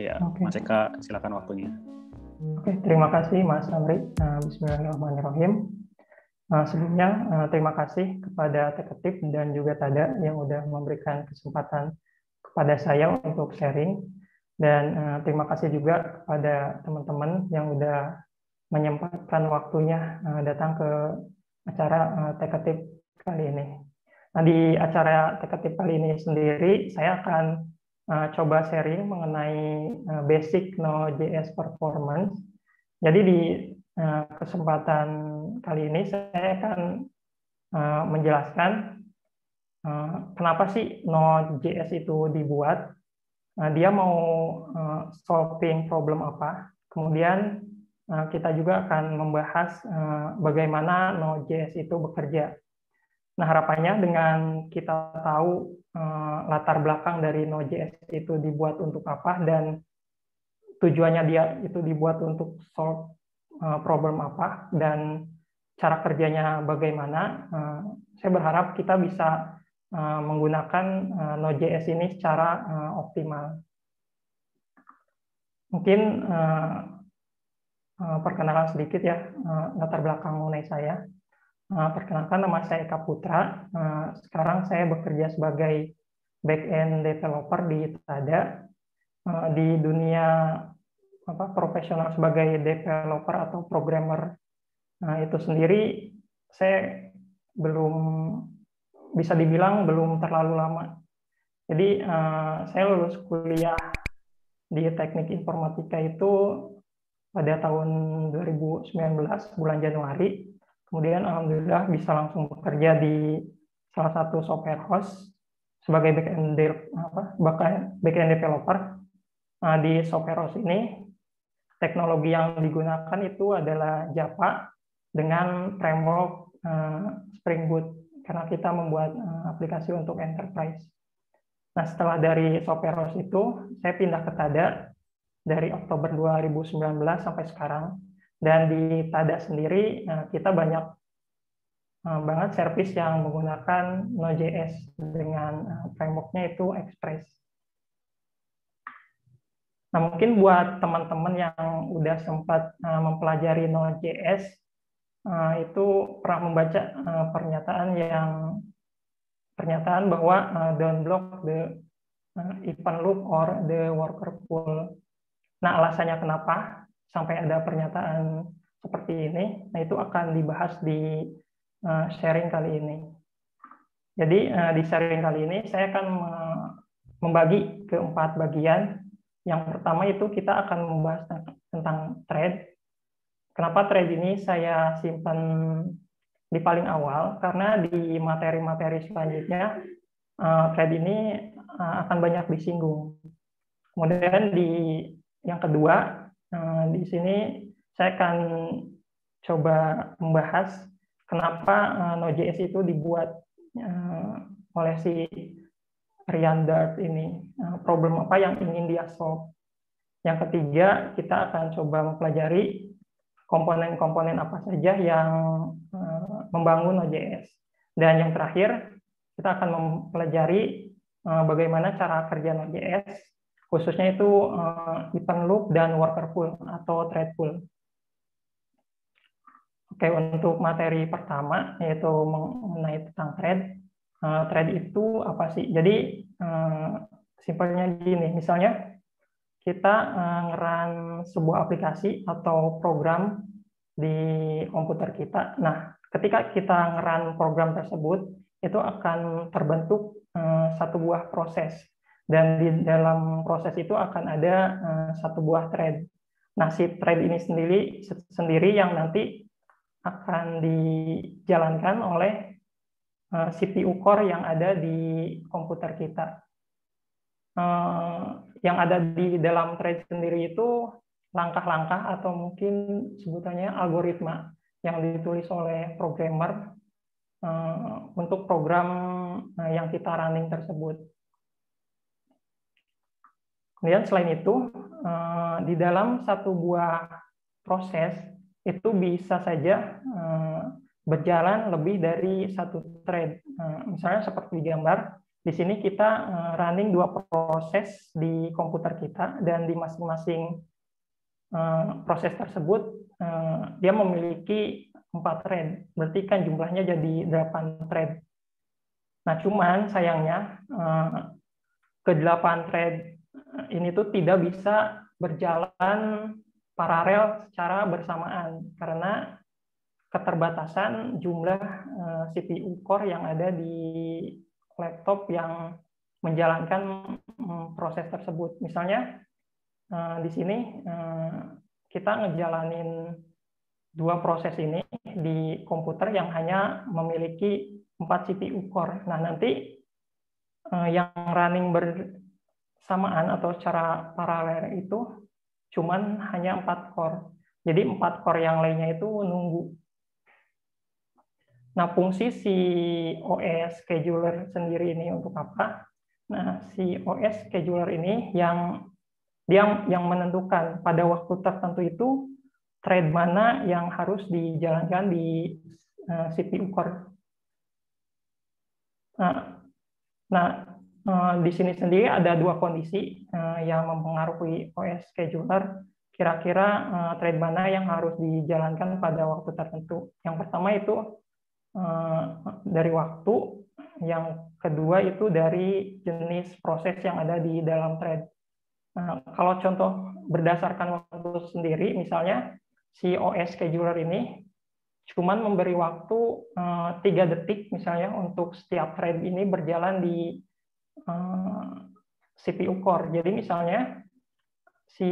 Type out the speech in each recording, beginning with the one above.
Ya, Oke. Mas Eka, silakan waktunya. Oke, terima kasih Mas Amri. Bismillahirrahmanirrahim. Sebelumnya terima kasih kepada Teketip dan juga Tada yang udah memberikan kesempatan kepada saya untuk sharing, dan terima kasih juga kepada teman-teman yang udah menyempatkan waktunya datang ke acara Teketip kali ini. Nah, di acara Teketip kali ini sendiri saya akan coba sharing mengenai basic Node.js performance. Jadi di kesempatan kali ini saya akan menjelaskan kenapa sih Node.js itu dibuat, dia mau solving problem apa. Kemudian kita juga akan membahas bagaimana Node.js itu bekerja. Nah, harapannya dengan kita tahu latar belakang dari Node.js itu dibuat untuk apa dan tujuannya dia itu dibuat untuk solve problem apa dan cara kerjanya bagaimana, saya berharap kita bisa menggunakan Node.js ini secara optimal. Mungkin perkenalan sedikit ya, latar belakang mengenai saya. Perkenalkan, nama saya Eka Putra. Sekarang saya bekerja sebagai back-end developer di Tada. Di dunia profesional sebagai developer atau programmer itu sendiri, saya belum bisa dibilang belum terlalu lama. Jadi saya lulus kuliah di Teknik Informatika itu pada tahun 2019 bulan Januari. Kemudian alhamdulillah bisa langsung bekerja di salah satu software house sebagai back-end developer. Di software house ini teknologi yang digunakan itu adalah Java dengan framework Spring Boot karena kita membuat aplikasi untuk enterprise. Nah, setelah dari software house itu saya pindah ke Tada dari Oktober 2019 sampai sekarang. Dan di Tada sendiri kita banyak banget service yang menggunakan Node.js dengan framework-nya itu Express. Nah, mungkin buat teman-teman yang udah sempat mempelajari Node.js, itu pernah membaca pernyataan bahwa don't block the event loop or the worker pool. Nah, alasannya kenapa sampai ada pernyataan seperti ini, nah itu akan dibahas di sharing kali ini. Jadi di sharing kali ini saya akan membagi ke 4 bagian. Yang pertama itu kita akan membahas tentang thread. Kenapa thread ini saya simpan di paling awal? Karena di materi-materi selanjutnya thread ini akan banyak disinggung. Kemudian di yang kedua, di sini saya akan coba membahas kenapa Node.js itu dibuat oleh si Ryan Dart ini, problem apa yang ingin dia solve. Yang ketiga, kita akan coba mempelajari komponen-komponen apa saja yang membangun Node.js. Dan yang terakhir, kita akan mempelajari bagaimana cara kerja Node.js, khususnya itu event loop dan worker pool atau thread pool. Oke, untuk materi pertama yaitu mengenai tentang thread. Thread itu apa sih? Jadi simpelnya gini, misalnya kita nge-run sebuah aplikasi atau program di komputer kita. Nah, ketika kita nge-run program tersebut, itu akan terbentuk satu buah proses. Dan di dalam proses itu akan ada satu buah thread. Nah, si thread ini sendiri yang nanti akan dijalankan oleh CPU core yang ada di komputer kita. Yang ada di dalam thread sendiri itu langkah-langkah atau mungkin sebutannya algoritma yang ditulis oleh programmer untuk program yang kita running tersebut. Kemudian selain itu, di dalam satu buah proses itu bisa saja berjalan lebih dari satu thread. Misalnya seperti di gambar, Di sini kita running 2 proses di komputer kita, dan di masing-masing proses tersebut dia memiliki 4 thread. Berarti kan jumlahnya jadi 8 thread. Nah, cuman sayangnya ke-8 thread ini tuh tidak bisa berjalan paralel secara bersamaan karena keterbatasan jumlah CPU core yang ada di laptop yang menjalankan proses tersebut. Misalnya di sini kita ngejalanin 2 proses ini di komputer yang hanya memiliki 4 CPU core. Nah, nanti yang running bersamaan atau secara paralel itu cuman hanya 4 core. Jadi 4 core yang lainnya itu nunggu. Nah, fungsi si OS scheduler sendiri ini untuk apa? Nah, si OS scheduler ini yang menentukan pada waktu tertentu itu thread mana yang harus dijalankan di CPU core. Nah, di sini sendiri ada 2 kondisi yang mempengaruhi OS scheduler. Kira-kira thread mana yang harus dijalankan pada waktu tertentu. Yang pertama itu dari waktu, yang kedua itu dari jenis proses yang ada di dalam thread. Nah, kalau contoh berdasarkan waktu sendiri, misalnya si OS scheduler ini cuman memberi waktu 3 detik misalnya untuk setiap thread ini berjalan di CPU core. Jadi misalnya si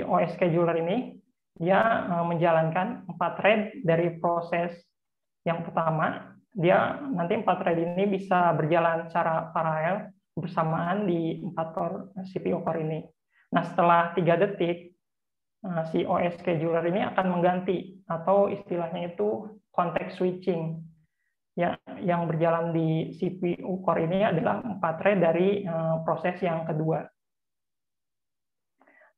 OS scheduler ini dia menjalankan 4 thread dari proses yang pertama, dia nanti 4 thread ini bisa berjalan secara paralel bersamaan di 4 core CPU core ini. Nah, setelah 3 detik, si OS scheduler ini akan mengganti, atau istilahnya itu context switching. Ya, yang berjalan di CPU core ini adalah 4 thread dari proses yang kedua.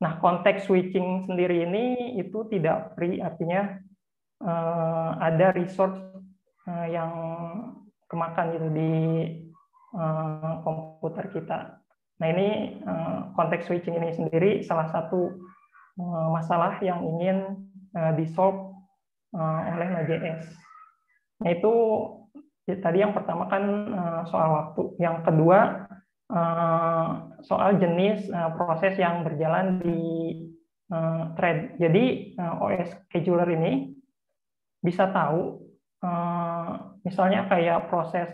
Nah, context switching sendiri ini itu tidak free, artinya ada resource yang kemakan gitu di komputer kita. Nah, ini context switching ini sendiri salah satu masalah yang ingin di-solve oleh Node.js. Nah, itu tadi yang pertama kan soal waktu. Yang kedua soal jenis proses yang berjalan di thread. Jadi OS scheduler ini bisa tahu misalnya kayak proses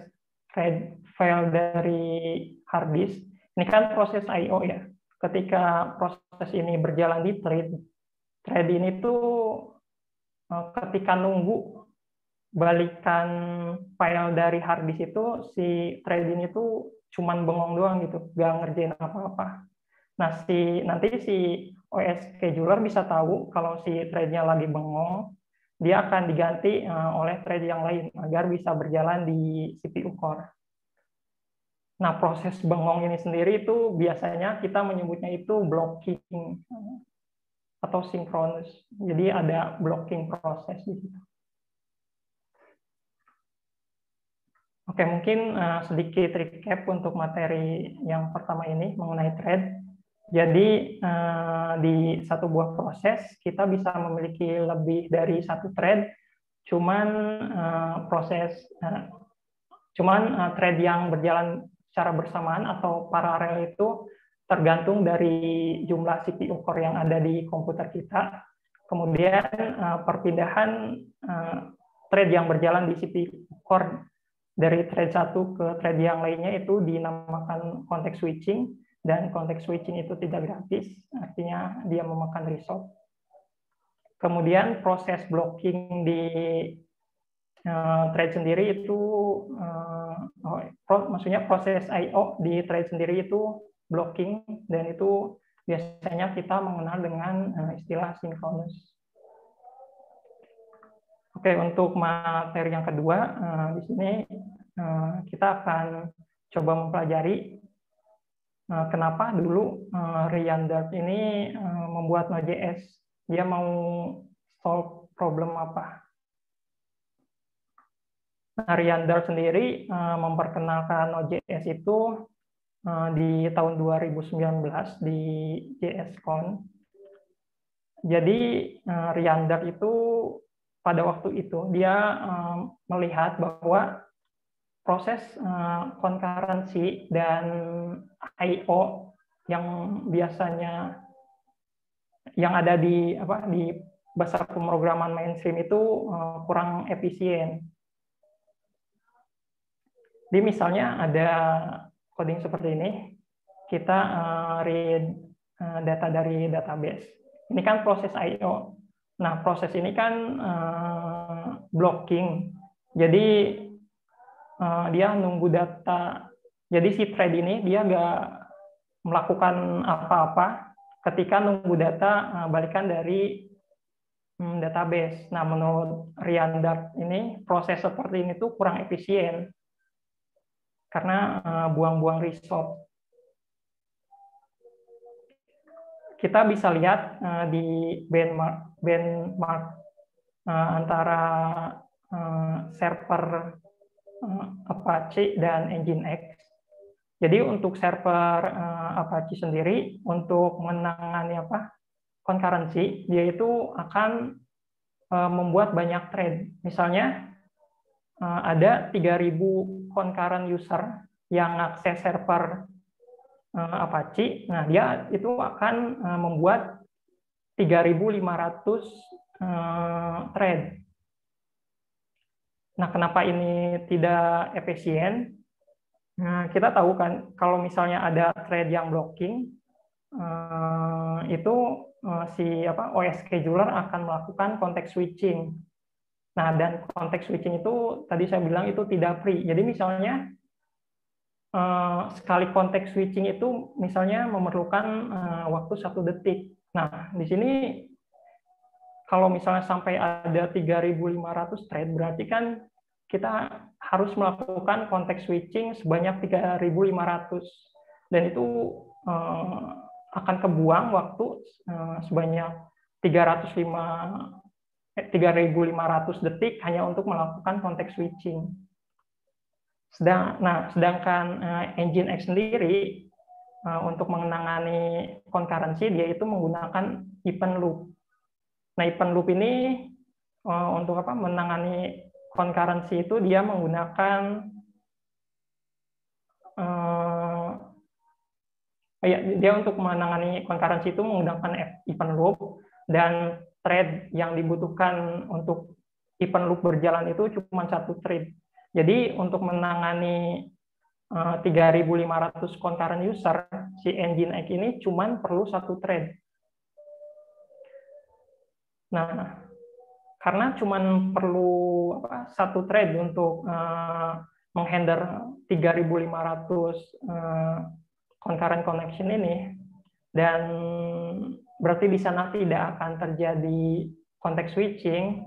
thread file dari hard disk. Ini kan proses I/O ya. Ketika proses ini berjalan di thread ini tuh ketika nunggu balikan file dari hard disk itu, si thread ini tuh cuman bengong doang gitu, nggak ngerjain apa-apa. Nah, nanti si OS scheduler bisa tahu kalau si thread-nya lagi bengong, dia akan diganti oleh thread yang lain agar bisa berjalan di CPU core. Nah, proses bengong ini sendiri itu biasanya kita menyebutnya itu blocking atau sinkronus. Jadi ada blocking proses di situ. Oke, mungkin sedikit recap untuk materi yang pertama ini mengenai thread. Jadi di satu buah proses kita bisa memiliki lebih dari 1 thread, cuman thread yang berjalan secara bersamaan atau paralel itu tergantung dari jumlah CPU core yang ada di komputer kita. Kemudian perpindahan thread yang berjalan di CPU core dari thread satu ke thread yang lainnya itu dinamakan context switching, dan context switching itu tidak gratis, artinya dia memakan resource. Kemudian proses blocking di thread sendiri itu, maksudnya proses I/O di thread sendiri itu blocking, dan itu biasanya kita mengenal dengan istilah sinkronus. Oke, untuk materi yang kedua, di sini kita akan coba mempelajari kenapa dulu Ryan Dart ini membuat Node.js. Dia mau solve problem apa. Riyandar sendiri memperkenalkan Node.js itu di tahun 2019 di JSCon. Jadi Riyandar itu pada waktu itu dia melihat bahwa proses concurrency dan I/O yang biasanya yang ada di bahasa pemrograman mainstream itu kurang efisien. Jadi misalnya ada coding seperti ini, kita read data dari database. Ini kan proses I/O. Nah, proses ini kan blocking. Jadi dia nunggu data. Jadi si thread ini dia nggak melakukan apa-apa ketika nunggu data balikan dari database. Nah, menurut Riyandar ini proses seperti ini tuh kurang efisien karena buang-buang resource. Kita bisa lihat di benchmark antara server Apache dan Nginx. Jadi untuk server Apache sendiri untuk menangani concurrency, dia itu akan membuat banyak thread. Misalnya ada 3.000 concurrent user yang akses server Apache. Nah, dia itu akan membuat 3.500 thread. Nah, kenapa ini tidak efisien? Nah, kita tahu kan kalau misalnya ada thread yang blocking, itu si OS scheduler akan melakukan context switching. Nah, dan context switching itu tadi saya bilang itu tidak free. Jadi misalnya sekali context switching itu misalnya memerlukan waktu 1 detik. Nah, di sini kalau misalnya sampai ada 3.500 thread, berarti kan kita harus melakukan context switching sebanyak 3.500. Dan itu akan kebuang waktu sebanyak 3.500 detik hanya untuk melakukan context switching. Sedangkan Nginx sendiri untuk menangani concurrency dia itu menggunakan event loop. Nah, event loop ini untuk menangani concurrency itu dia menggunakan dia untuk menangani concurrency itu menggunakan event loop, dan thread yang dibutuhkan untuk event loop berjalan itu cuma 1 thread. Jadi untuk menangani 3.500 concurrent user, si Nginx ini cuma perlu 1 thread. Nah, karena cuma perlu 1 thread untuk menghandle 3.500 concurrent connection ini, dan berarti di sana tidak akan terjadi context switching.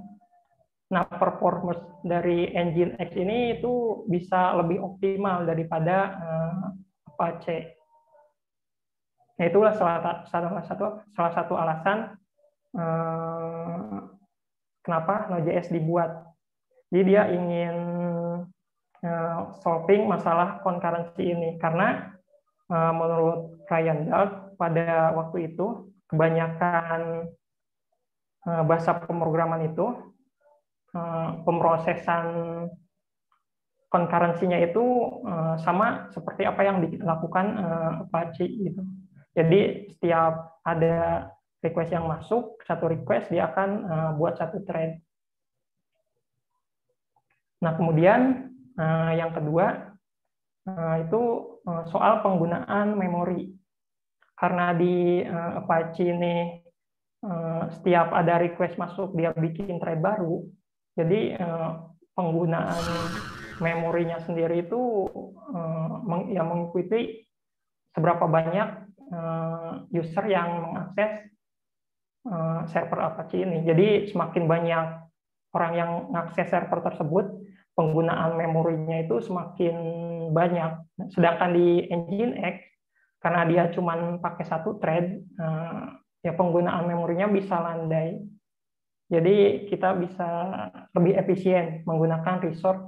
Nah, performance dari Nginx ini itu bisa lebih optimal daripada Apache. Nah, itulah salah satu alasan kenapa Node.js dibuat. Jadi dia ingin solving masalah concurrency ini, karena menurut Riyandar pada waktu itu kebanyakan bahasa pemrograman itu pemrosesan concurrency-nya itu sama seperti apa yang dilakukan Apache gitu. Jadi setiap ada request yang masuk, 1 request dia akan buat 1 thread. Nah, kemudian yang kedua itu soal penggunaan memori. Karena di Apache ini setiap ada request masuk dia bikin thread baru, jadi penggunaan memorinya sendiri itu mengikuti seberapa banyak user yang mengakses server Apache ini. Jadi semakin banyak orang yang mengakses server tersebut, penggunaan memorinya itu semakin banyak. Sedangkan di Nginx, karena dia cuma pakai 1 thread, ya penggunaan memorinya bisa landai. Jadi kita bisa lebih efisien menggunakan resource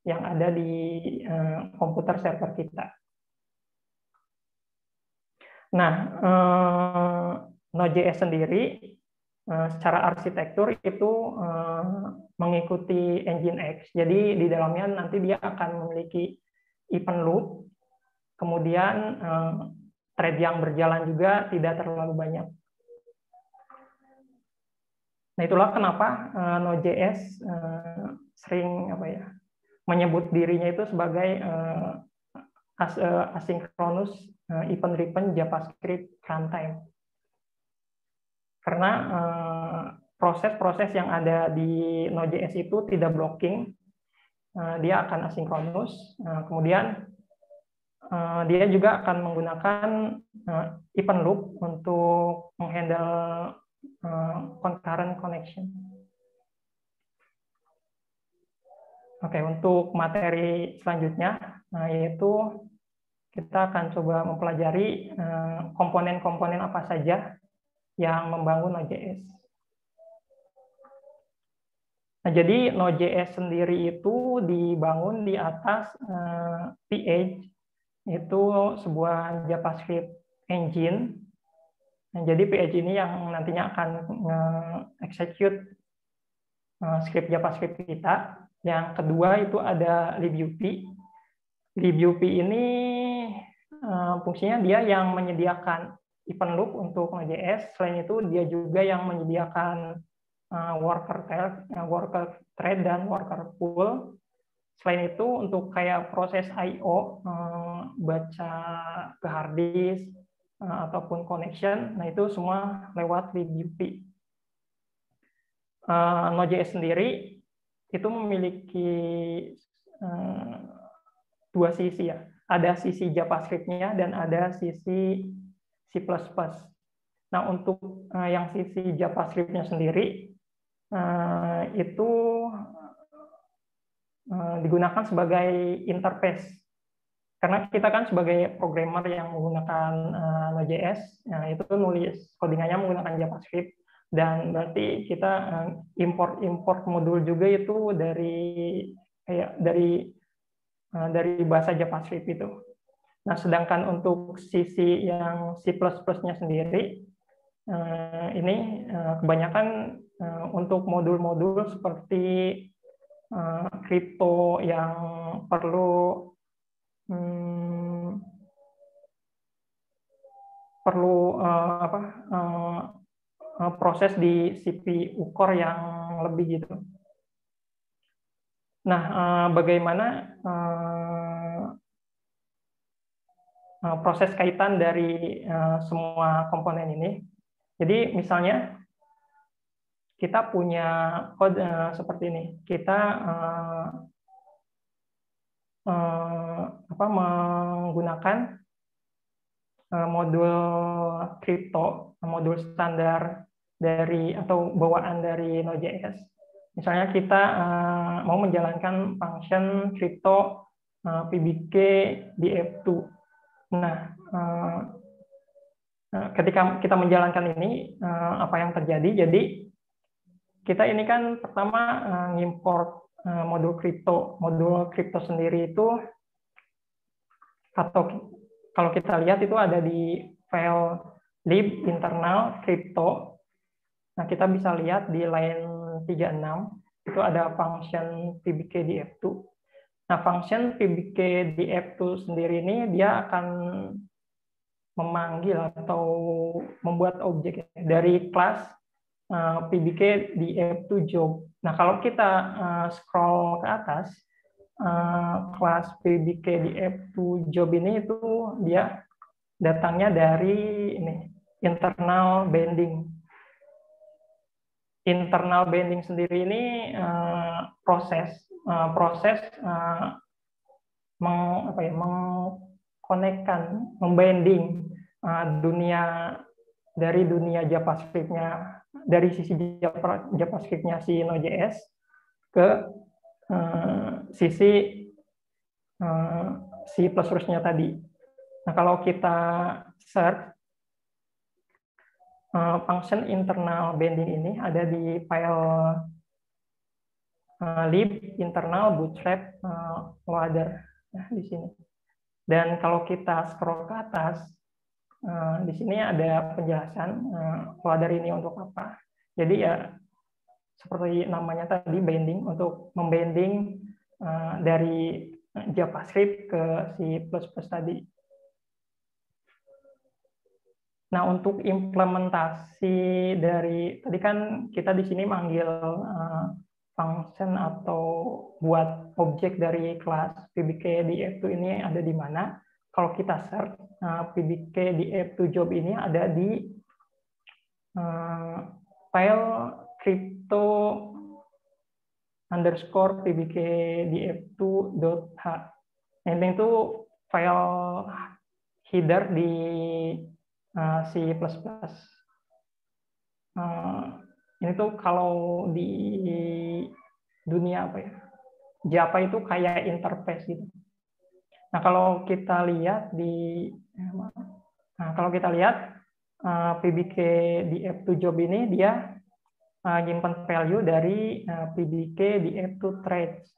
yang ada di komputer server kita. Nah, Node.js sendiri secara arsitektur itu mengikuti Nginx. Jadi di dalamnya nanti dia akan memiliki event loop, kemudian thread yang berjalan juga tidak terlalu banyak. Nah, itulah kenapa Node.js sering menyebut dirinya itu sebagai asynchronous event-driven JavaScript runtime. Karena proses-proses yang ada di Node.js itu tidak blocking, dia akan asinkronus. Kemudian dia juga akan menggunakan event loop untuk menghandle concurrent connection. Oke, untuk materi selanjutnya, yaitu kita akan coba mempelajari komponen-komponen apa saja yang membangun Node.js. Nah, jadi Node.js sendiri itu dibangun di atas PH, itu sebuah JavaScript engine. Nah, jadi PH ini yang nantinya akan execute script JavaScript kita. Yang kedua itu ada libup. Libup ini fungsinya dia yang menyediakan event loop untuk Node.js. Selain itu dia juga yang menyediakan worker thread dan worker pool. Selain itu untuk kayak proses I/O, baca ke hard disk ataupun connection, nah itu semua lewat libup. Node.js sendiri itu memiliki dua sisi ya. Ada sisi JavaScript-nya dan ada sisi C++. Nah, untuk yang sisi JavaScript-nya sendiri itu digunakan sebagai interface. Karena kita kan sebagai programmer yang menggunakan Node.js, itu nulis codingannya menggunakan JavaScript, dan berarti kita import modul juga itu dari bahasa JavaScript itu. Nah, sedangkan untuk sisi yang C++-nya sendiri, ini kebanyakan untuk modul-modul seperti kripto yang perlu proses di CPU core yang lebih gitu. Nah, bagaimana proses kaitan dari semua komponen ini? Jadi misalnya kita punya kode seperti ini. Kita menggunakan modul kripto, modul standar atau bawaan dari Node.js. Misalnya kita mau menjalankan function kripto pbk df2. Nah, ketika kita menjalankan ini, apa yang terjadi? Jadi kita ini kan pertama ngimport modul kripto. Modul kripto sendiri itu, atau kalau kita lihat itu ada di file lib internal kripto. Nah, kita bisa lihat di line 36 itu ada function pbkdf2. Nah, function pbkdf2 sendiri ini dia akan memanggil atau membuat objek dari kelas pbkdf2 job. Nah, kalau kita scroll ke atas, kelas pbkdf2 job ini itu dia datangnya dari ini, internal binding. Internal binding sendiri ini proses mengkonekkan, membinding dari dunia JavaScript-nya, dari sisi JavaScript-nya si Node.js ke sisi C++-nya tadi. Nah, kalau kita search function internal binding ini ada di file lib internal bootstrap loader. Nah, di sini. Dan kalau kita scroll ke atas, di sini ada penjelasan loader ini untuk apa. Jadi ya seperti namanya tadi, binding, untuk membanding dari JavaScript ke C++ tadi. Nah, untuk implementasi dari tadi kan kita di sini manggil function atau buat objek dari kelas pbk_df2 ini ada di mana. Kalau kita search pbk_df2 job ini ada di file crypto _pbk_df2.h. Ini itu file header di C++. Ini tuh kalau di dunia apa ya, Java itu kayak interface gitu. Nah, kalau kita lihat pbk_df2 job ini dia nyimpan value dari pbk_df2 threads.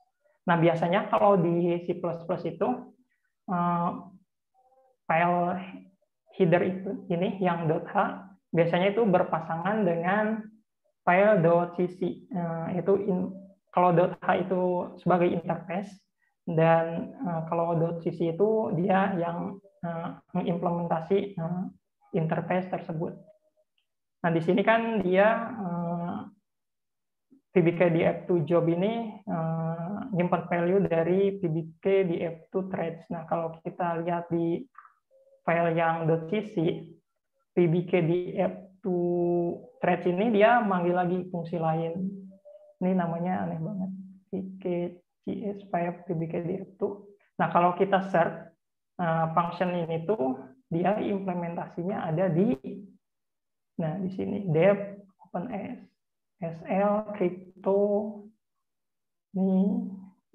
Nah, biasanya kalau di C++ itu file header ini yang .h biasanya itu berpasangan dengan file .cc. Kalau .h itu sebagai interface, dan kalau .cc itu dia yang mengimplementasi interface tersebut. Nah, di sini kan dia pbk_df2 job ini nyimpan value dari pbk_df2 threads. Nah, kalau kita lihat di file yang .cc, pbk_df2 threads ini dia manggil lagi fungsi lain. Ini namanya aneh banget, pkcs5 pbk_df2. Nah, kalau kita search function ini tuh dia implementasinya ada di sini dev OpenSL crypto. Ini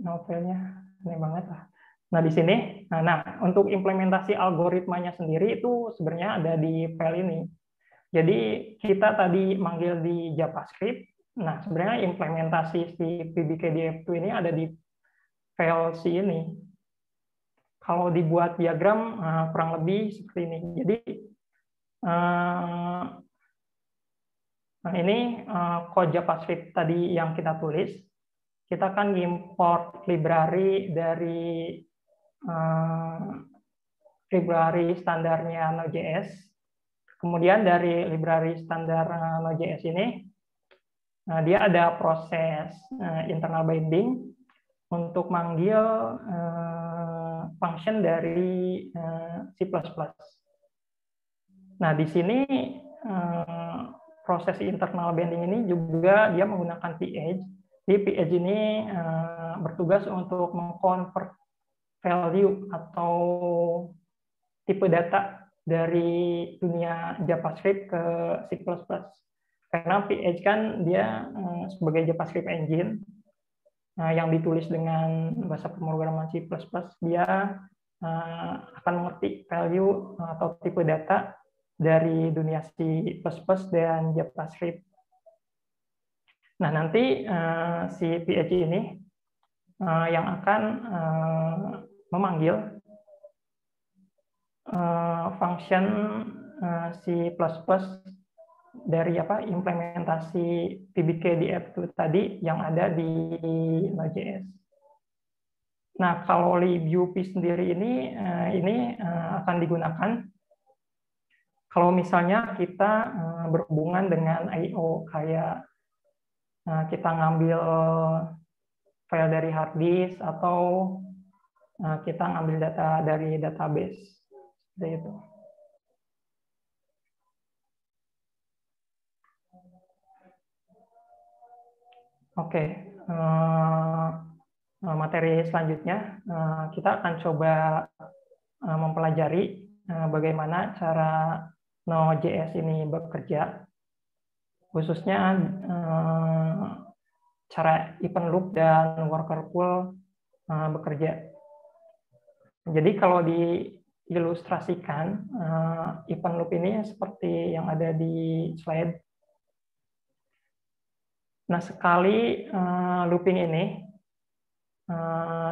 novelnya aneh banget lah. Nah, di sini, untuk implementasi algoritmanya sendiri itu sebenarnya ada di file ini. Jadi kita tadi manggil di JavaScript. Nah, sebenarnya implementasi si pbk_df2 ini ada di file C ini. Kalau dibuat diagram kurang lebih seperti ini. Jadi ini code JavaScript tadi yang kita tulis. Kita akan import library dari library standarnya Node.js. Kemudian dari library standar Node.js ini, dia ada proses internal binding untuk manggil function dari C++. Nah, di sini proses internal binding ini juga dia menggunakan ph. Di ph ini bertugas untuk mengconvert value atau tipe data dari dunia JavaScript ke C++. Karena ph kan dia sebagai JavaScript engine yang ditulis dengan bahasa pemrograman C++, dia akan mengerti value atau tipe data dari dunia C++ dan JavaScript. Nah, nanti si ph ini yang akan memanggil function C++ dari implementasi pbk_df2 tadi yang ada di Node.js. Nah, kalau libup sendiri ini akan digunakan kalau misalnya kita berhubungan dengan I/O, kayak kita ngambil file dari hard disk atau kita ngambil data dari database. Seperti itu. Oke, materi selanjutnya kita akan coba mempelajari bagaimana cara Node.js ini bekerja, khususnya cara event loop dan worker pool bekerja. Jadi kalau diilustrasikan event loop ini seperti yang ada di slide. Nah, sekali looping ini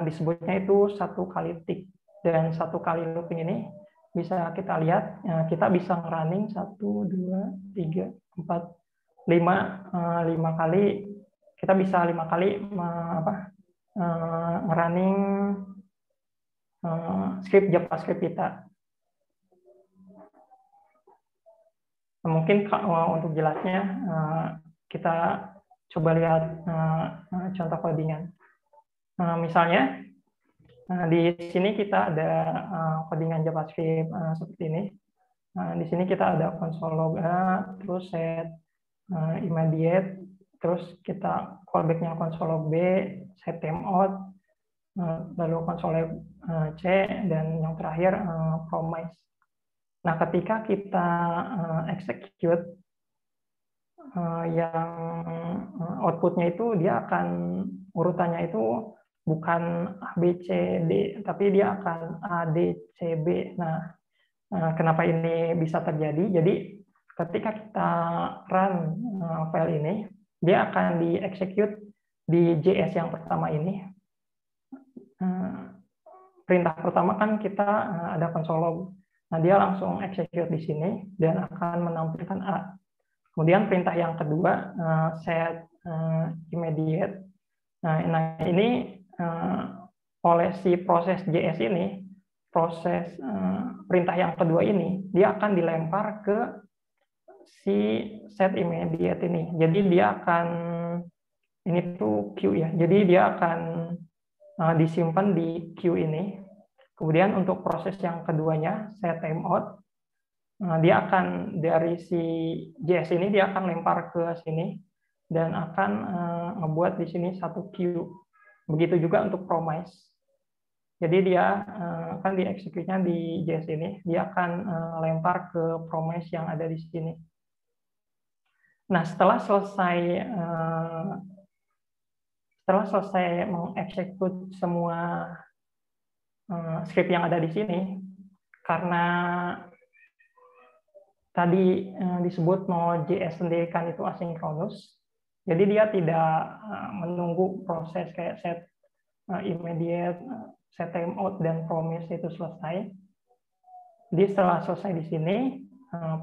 disebutnya itu satu kali tick, dan satu kali looping ini bisa kita lihat kita bisa running 1, 2, 3, 4, 5 kali. Kita bisa 5 kali running script JavaScript kita. Mungkin untuk jelasnya kita coba lihat contoh codingan. Misalnya di sini kita ada codingan JavaScript seperti ini. Di sini kita ada console log A, terus set immediate, terus kita callback-nya console log B, set timeout, lalu console log C, dan yang terakhir promise. Nah, ketika kita execute, yang outputnya itu dia akan urutannya itu bukan A, B, C, D, tapi dia akan A, D, C, B. Nah, kenapa ini bisa terjadi? Jadi, ketika kita run file ini, dia akan di-execute di JS yang pertama ini. Perintah pertama kan kita ada console log. Nah, dia langsung execute di sini dan akan menampilkan A. Kemudian perintah yang kedua, set immediate. Nah, ini oleh si proses JS ini, proses perintah yang kedua ini, dia akan dilempar ke si set immediate ini. Jadi dia akan, ini tuh queue ya, jadi dia akan disimpan di queue ini. Kemudian untuk proses yang keduanya, set timeout, dia akan dari si JS ini dia akan lempar ke sini dan akan ngebuat di sini satu queue. Begitu juga untuk promise. Jadi dia akan dieksekutnya di JS ini, dia akan lempar ke promise yang ada di sini. Nah, setelah selesai mengeksekut semua script yang ada di sini, karena tadi disebut Node.js sendiri kan itu asinkronus, jadi dia tidak menunggu proses kayak set immediate, set timeout, dan promise itu selesai. Jadi setelah selesai di sini,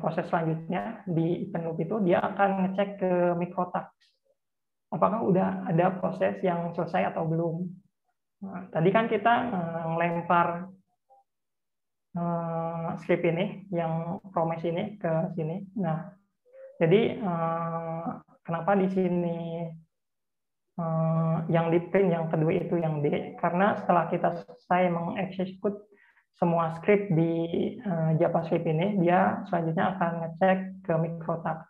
proses selanjutnya di event loop itu dia akan ngecek ke microtask. Apakah udah ada proses yang selesai atau belum. Nah, tadi kan kita melempar script ini, yang promise ini ke sini. Nah, jadi kenapa di sini yang di print yang kedua itu yang D? Karena setelah kita selesai mengeksekut semua script di JavaScript ini, dia selanjutnya akan ngecek ke microtask.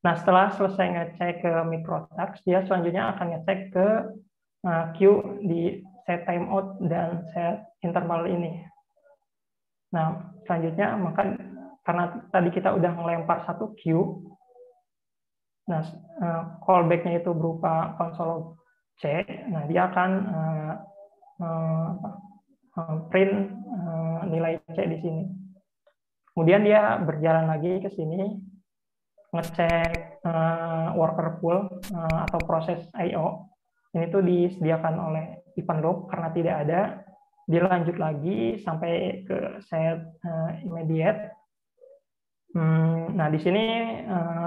Nah, setelah selesai ngecek ke microtask, dia selanjutnya akan ngecek ke queue di set timeout dan set interval ini. Nah, selanjutnya karena tadi kita udah ngelempar satu queue, nah callback-nya itu berupa console C, nah dia akan print nilai C di sini. Kemudian dia berjalan lagi ke sini, ngecek worker pool atau proses I/O. Ini tuh disediakan oleh event loop, karena tidak ada, dia lanjut lagi sampai ke set immediate. Nah, di sini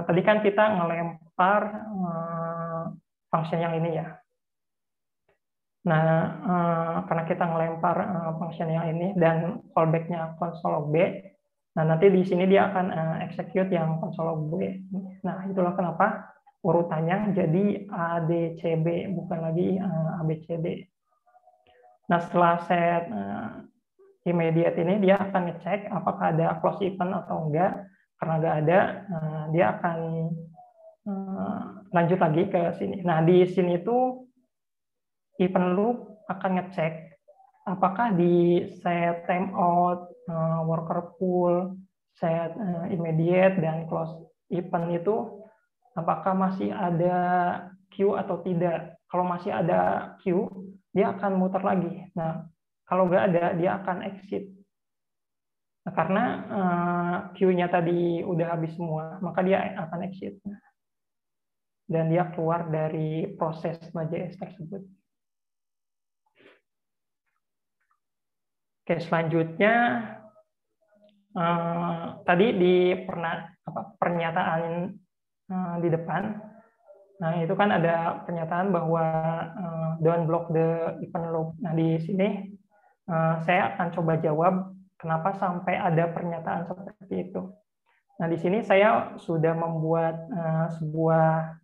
tadi kan kita ngelempar function yang ini ya. Nah, karena kita ngelempar function yang ini dan callback-nya console log B, nah nanti di sini dia akan execute yang console log B. Nah, itulah kenapa urutannya jadi A, D, C, B, bukan lagi A, B, C, D. Nah, setelah set immediate ini, dia akan ngecek apakah ada close event atau enggak. Karena nggak ada, dia akan lanjut lagi ke sini. Nah, di sini itu event loop akan ngecek apakah di set timeout, worker pool, set immediate, dan close event itu apakah masih ada queue atau tidak. Kalau masih ada queue, dia akan muter lagi. Nah, kalau nggak ada, dia akan exit. Nah, karena queue-nya tadi udah habis semua, maka dia akan exit. dan dia keluar dari proses Node.js tersebut. Oke, selanjutnya tadi di pernyataan di depan, nah itu kan ada pernyataan bahwa don't block the event loop. Nah di sini saya akan coba jawab kenapa sampai ada pernyataan seperti itu. Nah di sini saya sudah membuat sebuah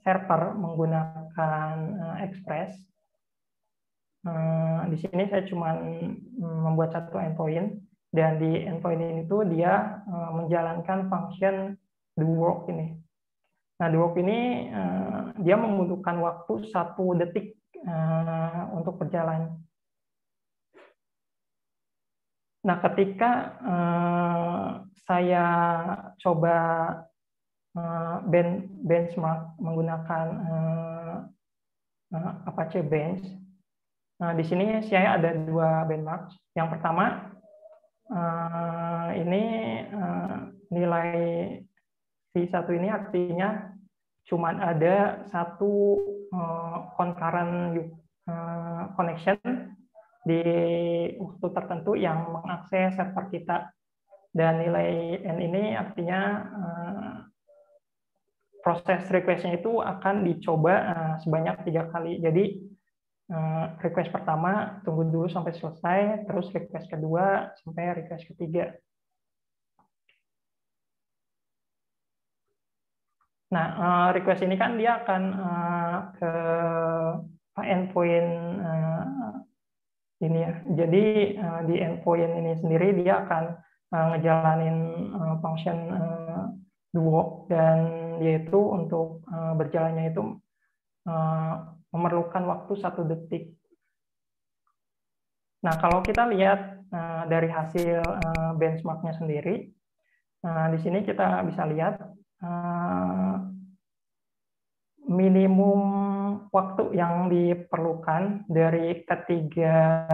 server menggunakan Express. Di sini saya cuma membuat satu endpoint, dan di endpoint ini tuh dia menjalankan function do work ini. Nah, do work ini dia membutuhkan waktu 1 detik untuk berjalan. Nah, ketika saya coba benchmark menggunakan Apache Bench. Nah, di sini saya ada 2 benchmark. Yang pertama, ini nilai V1 ini artinya cuma ada 1 concurrent connection di waktu tertentu yang mengakses server kita. Dan nilai N ini artinya proses request-nya itu akan dicoba sebanyak 3 kali. Jadi request pertama tunggu dulu sampai selesai, terus request kedua sampai request ketiga. Nah, request ini kan dia akan ke endpoint ini ya. Jadi di endpoint ini sendiri dia akan ngejalanin function do work, dan yaitu untuk berjalannya itu memerlukan waktu 1 detik. Nah, kalau kita lihat dari hasil benchmark-nya sendiri, di sini kita bisa lihat minimum waktu yang diperlukan dari ketiga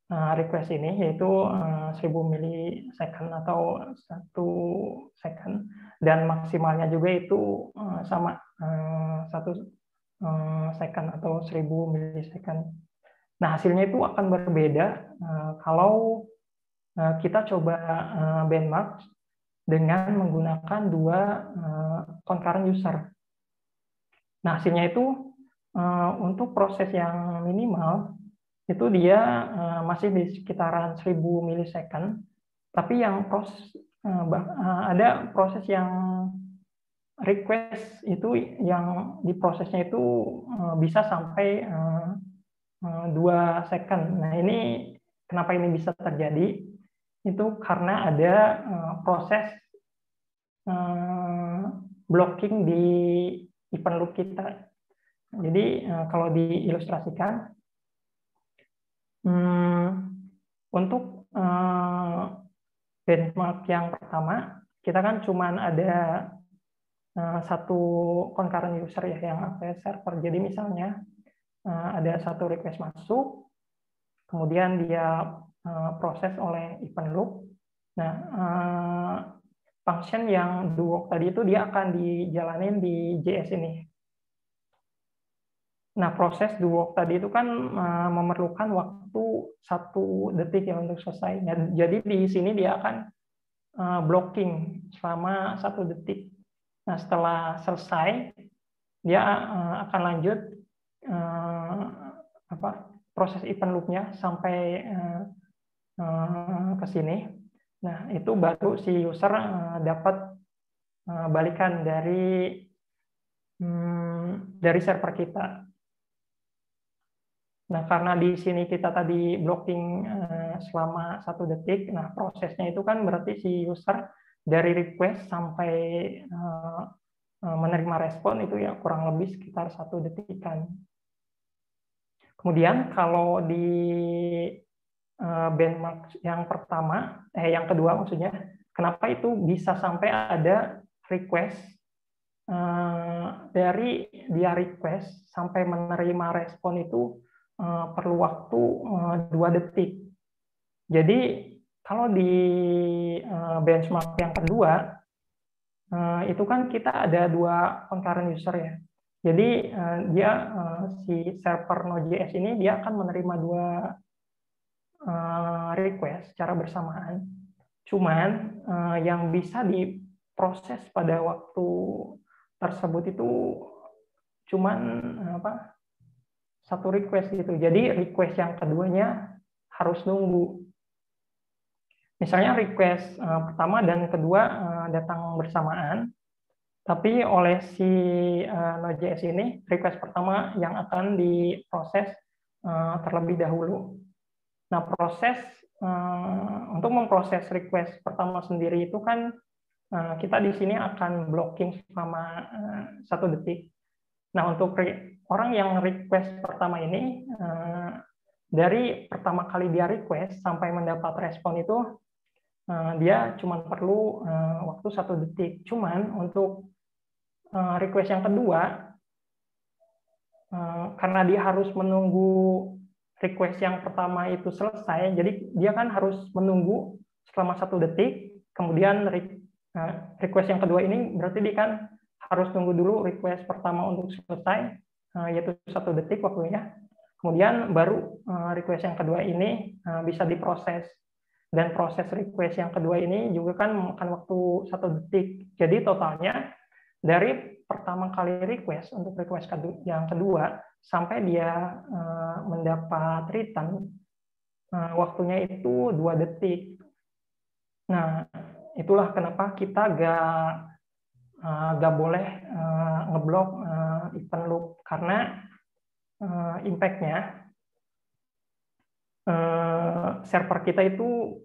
request ini yaitu 1000 milisecond atau 1 second, dan maksimalnya juga itu sama 1 second atau 1000 milisecond. Nah, hasilnya itu akan berbeda kalau kita coba benchmark dengan menggunakan 2 concurrent user. Nah, hasilnya itu untuk proses yang minimal itu dia masih di sekitaran 1000 milisecond, tapi yang ada proses yang request itu yang diprosesnya itu bisa sampai 2 second. Nah, ini kenapa ini bisa terjadi? Itu karena ada proses blocking di event loop kita. Jadi kalau diilustrasikan, untuk benchmark yang pertama, kita kan cuma ada 1 concurrent user ya yang akses server. Jadi misalnya ada 1 request masuk, kemudian dia proses oleh event loop. Nah, function yang do work tadi itu dia akan dijalanin di JS ini. Nah, proses do work tadi itu kan memerlukan waktu 1 detik ya untuk selesai. Nah, jadi di sini dia akan blocking selama 1 detik. Nah, setelah selesai, dia akan lanjut proses event loop-nya sampai ke sini. Nah, itu baru si user dapat balikan dari server kita. Nah, karena di sini kita tadi blocking selama 1 detik, nah prosesnya itu kan berarti si user dari request sampai menerima respon itu ya kurang lebih sekitar 1 detikan. Kemudian kalau di benchmark yang kedua maksudnya, kenapa itu bisa sampai ada request dari dia request sampai menerima respon itu perlu waktu 2 detik. Jadi kalau di benchmark yang kedua itu kan kita ada 2 concurrent user ya. Jadi dia si server Node.js ini dia akan menerima dua request secara bersamaan. Cuman yang bisa diproses pada waktu tersebut itu cuman satu request gitu. Jadi request yang keduanya harus nunggu. Misalnya request pertama dan kedua datang bersamaan, tapi oleh si Node.js ini request pertama yang akan diproses terlebih dahulu. Nah, proses untuk memproses request pertama sendiri itu kan kita di sini akan blocking selama 1 detik. Nah, untuk orang yang request pertama ini, dari pertama kali dia request sampai mendapat respon itu, dia cuma perlu waktu 1 detik. Cuman untuk request yang kedua, karena dia harus menunggu request yang pertama itu selesai, jadi dia kan harus menunggu selama 1 detik, kemudian request yang kedua ini berarti dia kan harus tunggu dulu request pertama untuk selesai, yaitu 1 detik waktunya. Kemudian baru request yang kedua ini bisa diproses. Dan proses request yang kedua ini juga kan memakan waktu 1 detik. Jadi totalnya dari pertama kali request untuk request yang kedua sampai dia mendapat return, waktunya itu 2 detik. Nah, itulah kenapa kita gak boleh ngeblok event loop, karena impact-nya server kita itu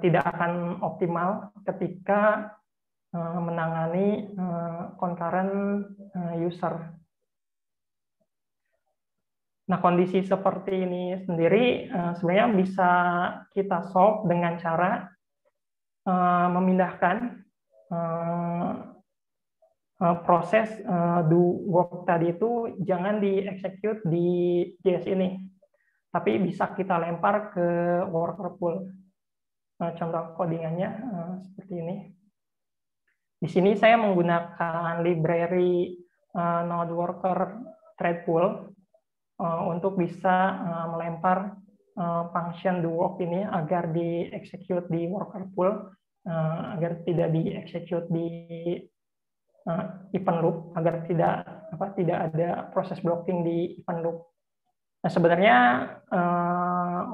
tidak akan optimal ketika menangani concurrent user. Nah, kondisi seperti ini sendiri sebenarnya bisa kita solve dengan cara memindahkan proses do work tadi itu jangan di-execute di JS ini, tapi bisa kita lempar ke worker pool. Contoh codingannya seperti ini. Di sini saya menggunakan library node worker thread pool untuk bisa melempar function do work ini agar di-execute di worker pool, agar tidak di-execute di event loop, agar tidak ada proses blocking di event loop. Nah, sebenarnya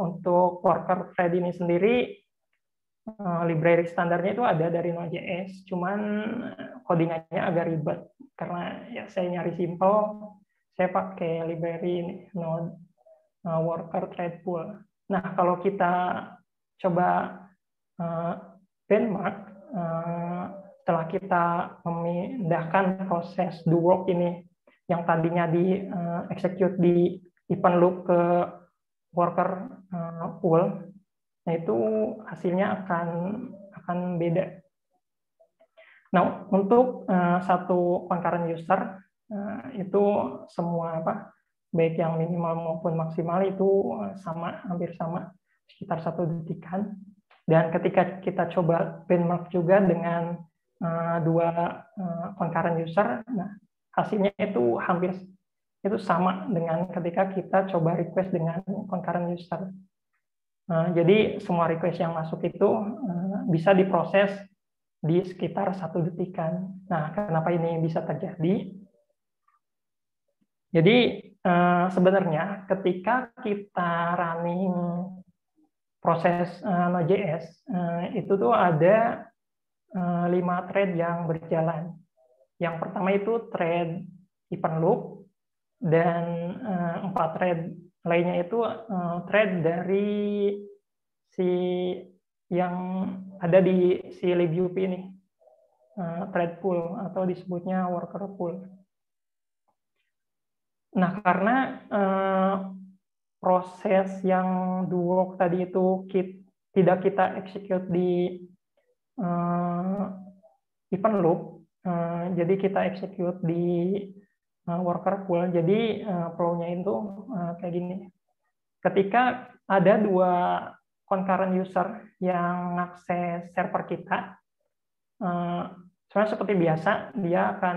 untuk worker thread ini sendiri library standarnya itu ada dari Node.js, cuman codingannya agak ribet karena ya saya nyari simple, saya pakai library Node worker thread pool. Nah, kalau kita coba benchmark setelah kita memindahkan proses do work ini yang tadinya di execute di event loop ke worker pool, nah itu hasilnya akan beda. Nah, untuk satu concurrent user itu semua baik yang minimal maupun maksimal itu hampir sama, sekitar 1 detikan. Dan ketika kita coba benchmark juga dengan dua concurrent user, nah hasilnya itu hampir itu sama dengan ketika kita coba request dengan concurrent user. Jadi semua request yang masuk itu bisa diproses di sekitar 1 detikan. Nah, kenapa ini bisa terjadi? Jadi sebenarnya ketika kita running proses Node.js itu tuh ada 5 thread yang berjalan. Yang pertama itu thread event loop, dan 4 thread lainnya itu thread dari si yang ada di si libup ini, thread pool atau disebutnya worker pool. Nah, karena proses yang do work tadi itu tidak kita execute di event loop, jadi kita execute di worker pool. Jadi flow-nya itu kayak gini. Ketika ada 2 concurrent user yang mengakses server kita, sebenarnya seperti biasa dia akan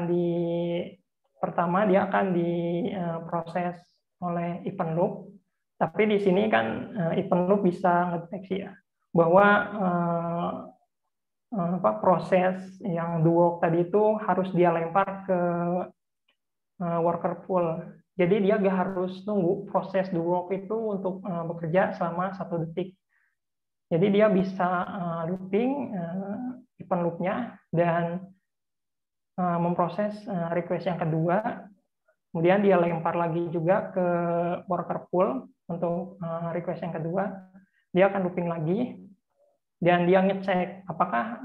pertama dia akan diproses oleh event loop, tapi di sini kan event loop bisa ngedeteksi ya bahwa proses yang do work tadi itu harus dia lempar ke worker pool. Jadi dia gak harus nunggu proses do work itu untuk bekerja selama 1 detik. Jadi dia bisa looping event loop-nya dan memproses request yang kedua, kemudian dia lempar lagi juga ke worker pool untuk request yang kedua, dia akan looping lagi, dan dia ngecek apakah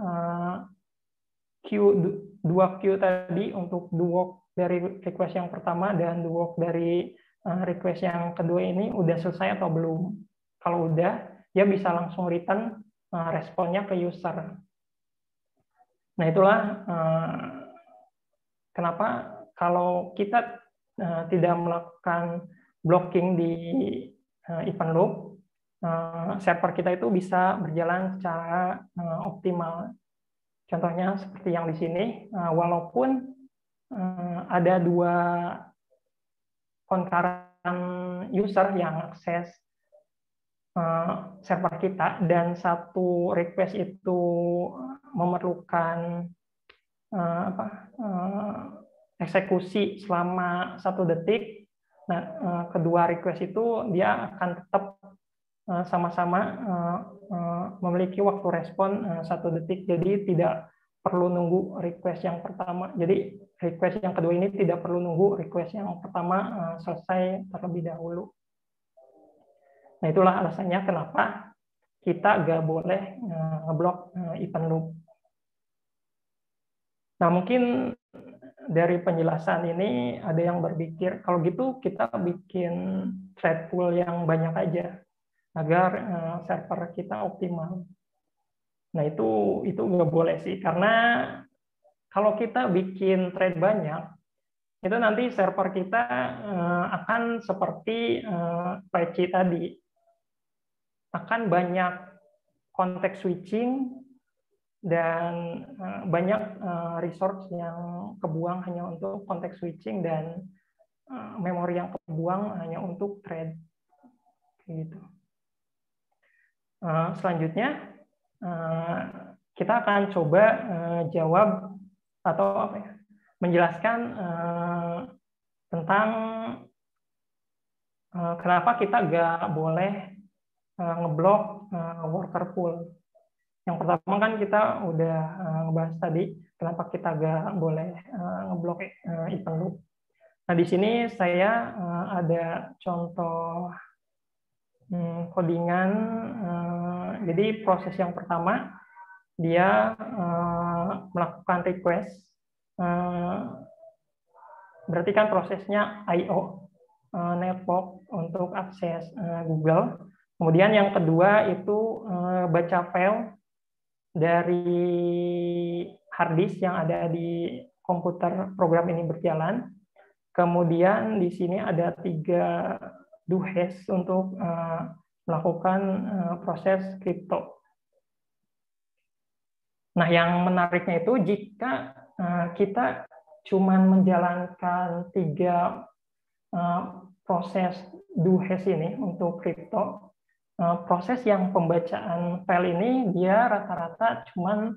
dua queue tadi untuk do work dari request yang pertama dan do work dari request yang kedua ini udah selesai atau belum. Kalau udah, dia bisa langsung return responnya ke user. Nah, itulah kenapa kalau kita tidak melakukan blocking di event loop, server kita itu bisa berjalan secara optimal. Contohnya seperti yang di sini, walaupun ada 2 concurrent user yang akses server kita dan 1 request itu memerlukan eksekusi selama 1 detik. Nah, kedua request itu dia akan tetap sama-sama memiliki waktu respon 1 detik. Jadi tidak perlu nunggu request yang pertama. Jadi request yang kedua ini tidak perlu nunggu request yang pertama selesai terlebih dahulu. Nah, itulah alasannya kenapa kita nggak boleh ngeblok event loop. Nah, mungkin dari penjelasan ini ada yang berpikir, kalau gitu kita bikin thread pool yang banyak aja agar server kita optimal. Nah, itu nggak boleh sih, karena kalau kita bikin thread banyak, itu nanti server kita akan seperti Apache tadi, akan banyak context switching dan banyak resource yang kebuang hanya untuk context switching dan memori yang kebuang hanya untuk thread. Gitu. Selanjutnya kita akan coba jawab atau menjelaskan tentang kenapa kita nggak boleh ngeblok worker pool. Yang pertama kan kita udah ngebahas tadi kenapa kita nggak boleh ngeblok event loop. Nah, di sini saya ada contoh codingan. Jadi proses yang pertama dia melakukan request. Berarti kan prosesnya I/O network untuk akses Google. Kemudian yang kedua itu baca file dari hard disk yang ada di komputer program ini berjalan. Kemudian di sini ada 3 do hash untuk melakukan proses kripto. Nah, yang menariknya itu jika kita cuma menjalankan 3 proses do hash ini untuk kripto, proses yang pembacaan file ini dia rata-rata cuma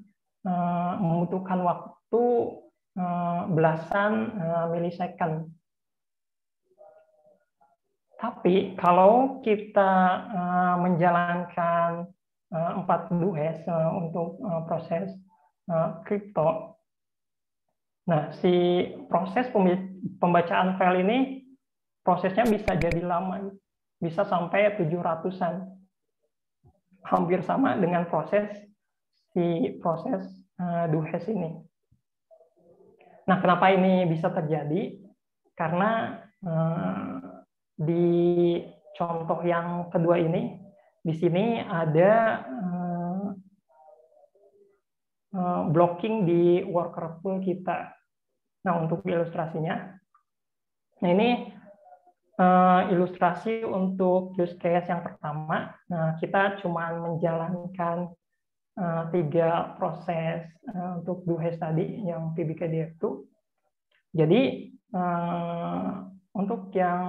membutuhkan waktu belasan milisecond. Tapi kalau kita menjalankan 4 do hash untuk proses kripto, nah si proses pembacaan file ini prosesnya bisa jadi lama, bisa sampai 700-an, hampir sama dengan proses do hash ini. Nah, kenapa ini bisa terjadi? Karena di contoh yang kedua ini, di sini ada blocking di worker pool kita. Nah, untuk ilustrasinya, nah ini ilustrasi untuk use case yang pertama. Nah, kita cuma menjalankan 3 proses untuk do hash tadi yang PBKDF2. Jadi untuk yang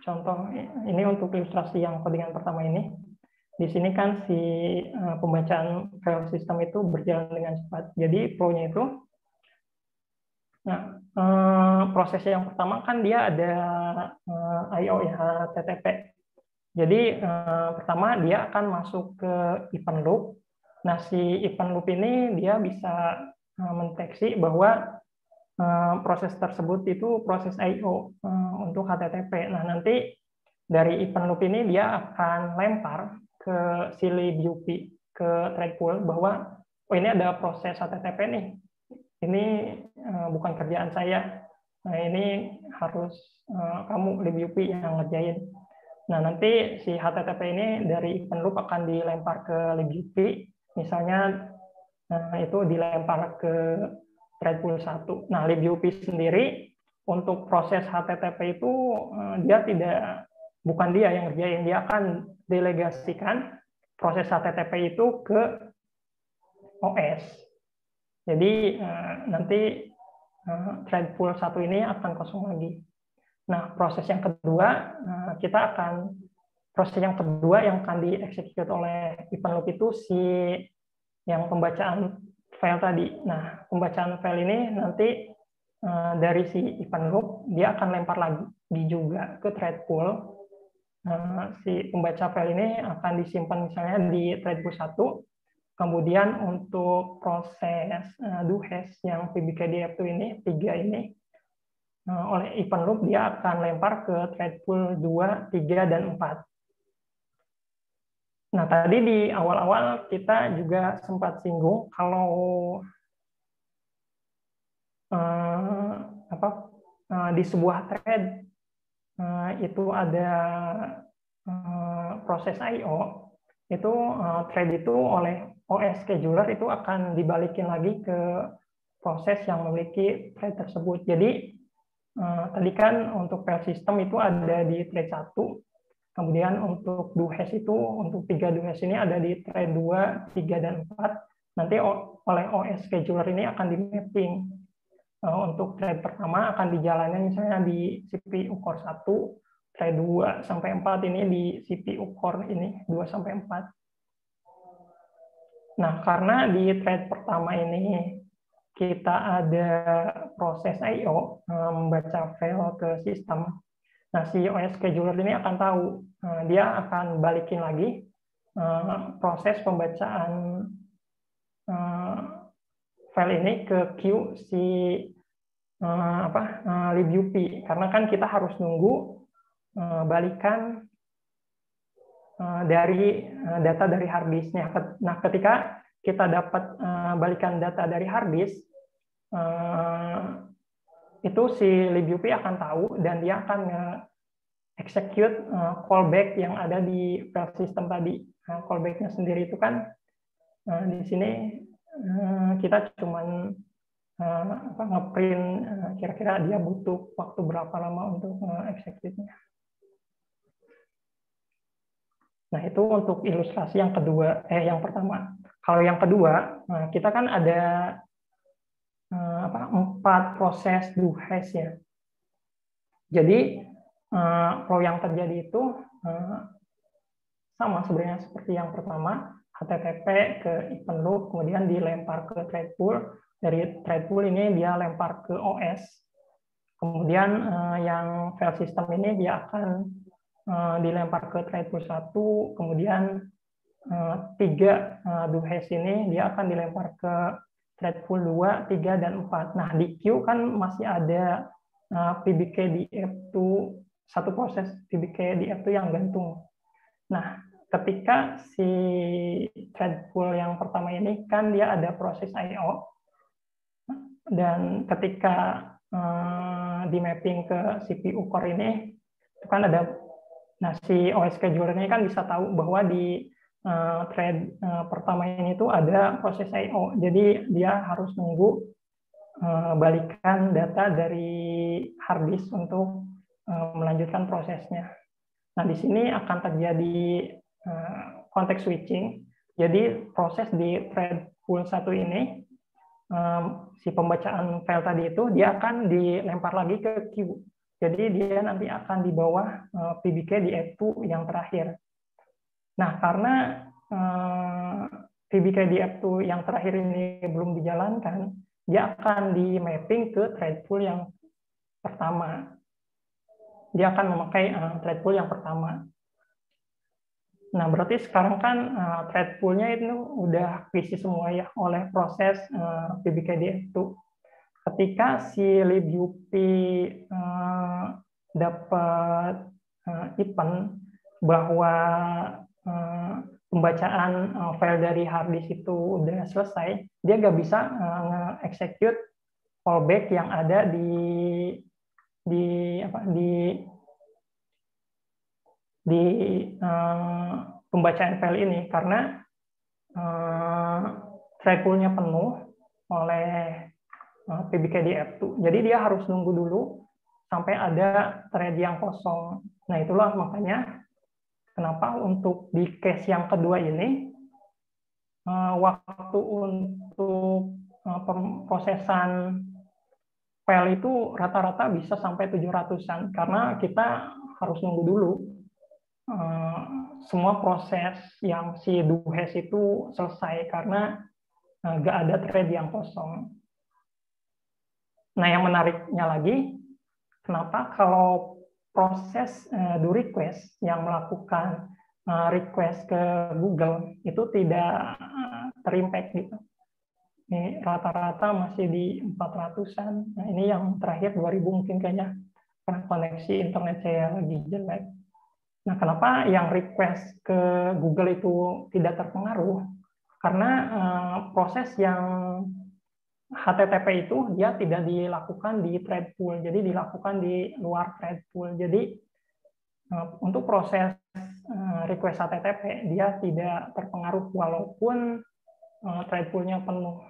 contoh ini untuk ilustrasi yang codingan pertama ini, di sini kan si pembacaan file sistem itu berjalan dengan cepat. Jadi flow-nya itu, nah proses yang pertama kan dia ada I/O ya, HTTP. Jadi pertama dia akan masuk ke event loop. Nah si event loop ini dia bisa mendeteksi bahwa proses tersebut itu proses I/O untuk HTTP. Nah nanti dari event loop ini dia akan lempar ke si libup, ke thread pool bahwa oh ini ada proses HTTP nih. Ini bukan kerjaan saya. Nah ini harus kamu libup yang ngerjain. Nah nanti si HTTP ini dari event loop akan dilempar ke libup. Misalnya itu dilempar ke thread pool 1. Nah, libup sendiri untuk proses HTTP itu bukan dia yang ngerjain, dia akan delegasikan proses HTTP itu ke OS. Jadi nanti thread pool 1 ini akan kosong lagi. Nah, proses yang kedua yang akan dieksekut oleh event loop itu si yang pembacaan file tadi. Nah, pembacaan file ini nanti dari si event loop dia akan lempar lagi juga ke thread pool. Si pembaca file ini akan disimpan misalnya di thread pool 1. Kemudian untuk proses do hash yang pbkdf2 ini 3 ini oleh event loop dia akan lempar ke thread pool 2, 3 dan 4. Nah, tadi di awal-awal kita juga sempat singgung kalau di sebuah thread itu ada proses I/O, itu thread itu oleh OS scheduler itu akan dibalikin lagi ke proses yang memiliki thread tersebut. Jadi tadi kan untuk file system itu ada di thread 1. Kemudian untuk do hash itu, untuk 3 do hash ini ada di thread 2, 3, dan 4. Nanti oleh OS scheduler ini akan di mapping. Untuk thread pertama akan dijalankan misalnya di CPU core 1, thread 2 sampai 4 ini di CPU core ini 2 sampai 4. Nah, karena di thread pertama ini kita ada proses I/O membaca file ke sistem. Nah, si OS scheduler ini akan tahu, dia akan balikin lagi proses pembacaan file ini ke queue si libup, karena kan kita harus nunggu balikan dari data dari hard disk-nya. Nah, ketika kita dapat balikan data dari hard disk, itu si libup akan tahu dan dia akan execute callback yang ada di file system tadi. Nah, callback-nya sendiri itu kan di sini kita cuman ngeprint kira-kira dia butuh waktu berapa lama untuk execute-nya. Nah, itu untuk ilustrasi yang kedua, yang pertama. Kalau yang kedua, kita kan ada 4 proses do hash ya. Jadi flow yang terjadi itu sama sebenarnya seperti yang pertama, HTTP ke event loop, kemudian dilempar ke thread pool. Dari thread pool ini dia lempar ke OS. Kemudian yang file system ini dia akan dilempar ke thread pool 1, kemudian 3 do hash ini dia akan dilempar ke thread pool 2, 3, dan 4. Nah, di queue kan masih ada pbkdf2, satu proses pbkdf2 yang gantung. Nah, ketika si thread pool yang pertama ini kan dia ada proses I/O, dan ketika di mapping ke CPU core ini itu kan ada, nah si OS scheduler ini kan bisa tahu bahwa di thread pertama ini tuh ada proses I/O, jadi dia harus nunggu balikan data dari hard disk untuk melanjutkan prosesnya. Nah, di sini akan terjadi context switching. Jadi proses di thread pool 1 ini si pembacaan file tadi itu dia akan dilempar lagi ke queue. Jadi dia nanti akan di bawah PBK di F2 yang terakhir. Nah, karena PBK di F2 yang terakhir ini belum dijalankan, dia akan di mapping ke thread pool yang pertama. Dia akan memakai thread pool yang pertama. Nah, berarti sekarang kan thread pool-nya itu udah keisi semua ya oleh proses PBKDF2. Ketika si libup dapat event bahwa pembacaan file dari hard disk itu udah selesai, dia nggak bisa nge-execute fallback yang ada di apa di pembacaan file ini karena thread pool-nya penuh oleh PBKDF2. Jadi dia harus nunggu dulu sampai ada thread yang kosong. Nah, itulah makanya kenapa untuk di case yang kedua ini waktu untuk pemrosesan file itu rata-rata bisa sampai 700-an karena kita harus nunggu dulu semua proses yang si do has itu selesai karena nggak ada thread yang kosong. Nah, yang menariknya lagi, kenapa kalau proses do request yang melakukan request ke Google itu tidak terimpact gitu. Ini rata-rata masih di 400-an. Nah, ini yang terakhir 2000 mungkin kayaknya karena koneksi internet saya lagi jelek. Nah, kenapa yang request ke Google itu tidak terpengaruh? Karena proses yang HTTP itu dia tidak dilakukan di thread pool, jadi dilakukan di luar thread pool. Jadi untuk proses request HTTP dia tidak terpengaruh walaupun thread pool-nya penuh.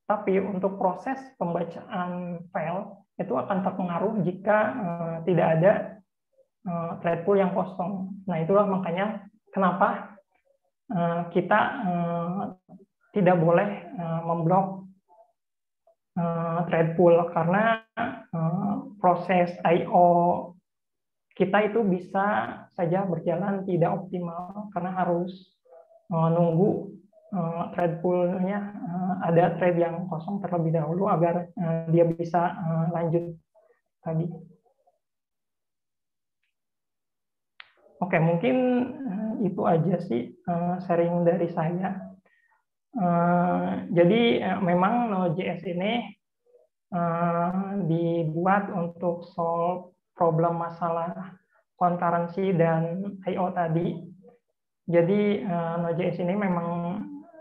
Tapi untuk proses pembacaan file itu akan terpengaruh jika tidak ada thread pool yang kosong. Nah, itulah makanya kenapa kita tidak boleh memblok thread pool karena proses I/O kita itu bisa saja berjalan tidak optimal karena harus nunggu thread pool-nya ada thread yang kosong terlebih dahulu agar dia bisa lanjut tadi. Oke, mungkin itu aja sih sharing dari saya. Jadi memang Node.js ini dibuat untuk solve problem masalah concurrency dan I/O tadi. Jadi Node.js ini memang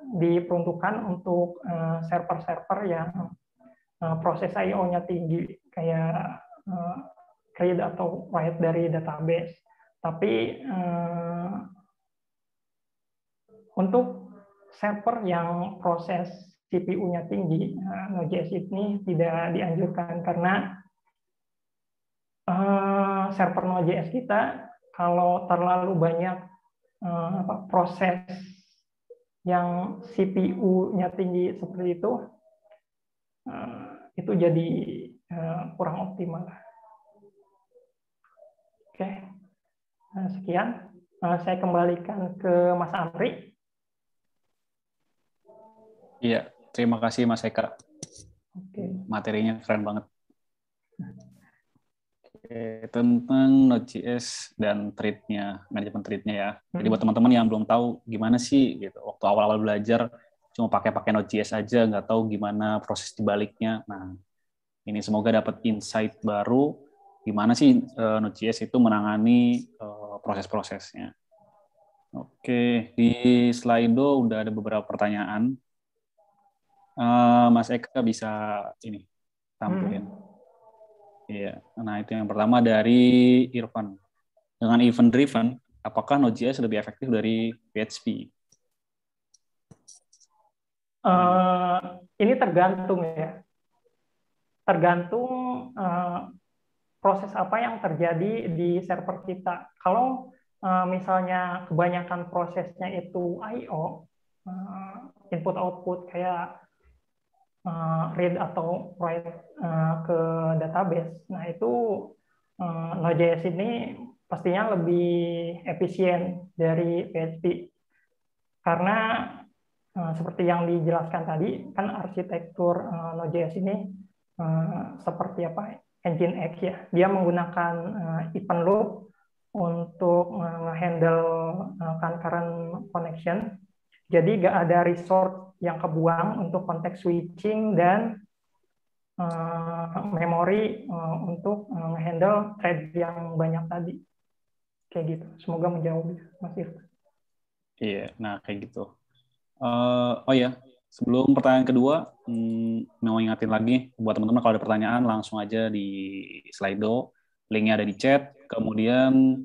diperuntukkan untuk server-server yang proses I/O-nya tinggi, kayak read atau write dari database. Tapi untuk server yang proses CPU-nya tinggi, Node.js ini tidak dianjurkan karena server Node.js kita kalau terlalu banyak proses yang CPU-nya tinggi seperti itu jadi kurang optimal. Oke, sekian. Saya kembalikan ke Mas Amri. Iya, terima kasih Mas Eka. Materinya keren banget. Oke, tentang Node.js dan thread-nya, manajemen thread-nya ya. Jadi buat teman-teman yang belum tahu gimana sih gitu, waktu awal-awal belajar cuma pakai Node.js aja, nggak tahu gimana proses dibaliknya. Nah, ini semoga dapat insight baru gimana sih Node.js itu menangani proses-prosesnya. Oke, di Slido udah ada beberapa pertanyaan. Mas Eka bisa ini tampilin. Iya, nah itu yang pertama dari Irfan. Dengan event driven, apakah Node.js lebih efektif dari PHP? Ini tergantung ya. Tergantung proses apa yang terjadi di server kita. Kalau misalnya kebanyakan prosesnya itu I/O, input output kayak read atau write ke database. Nah, itu Node.js ini pastinya lebih efisien dari PHP. Karena seperti yang dijelaskan tadi, kan arsitektur Node.js ini seperti apa? Nginx ya. Dia menggunakan event loop untuk menghandle concurrent connection. Jadi nggak ada resource yang kebuang untuk konteks switching dan memori untuk handle thread yang banyak tadi. Kayak gitu. Semoga menjawab, Mas Irfan. Iya, nah kayak gitu. Oh ya, sebelum pertanyaan kedua, mau ingatin lagi buat teman-teman kalau ada pertanyaan langsung aja di Slido, linknya ada di chat. Kemudian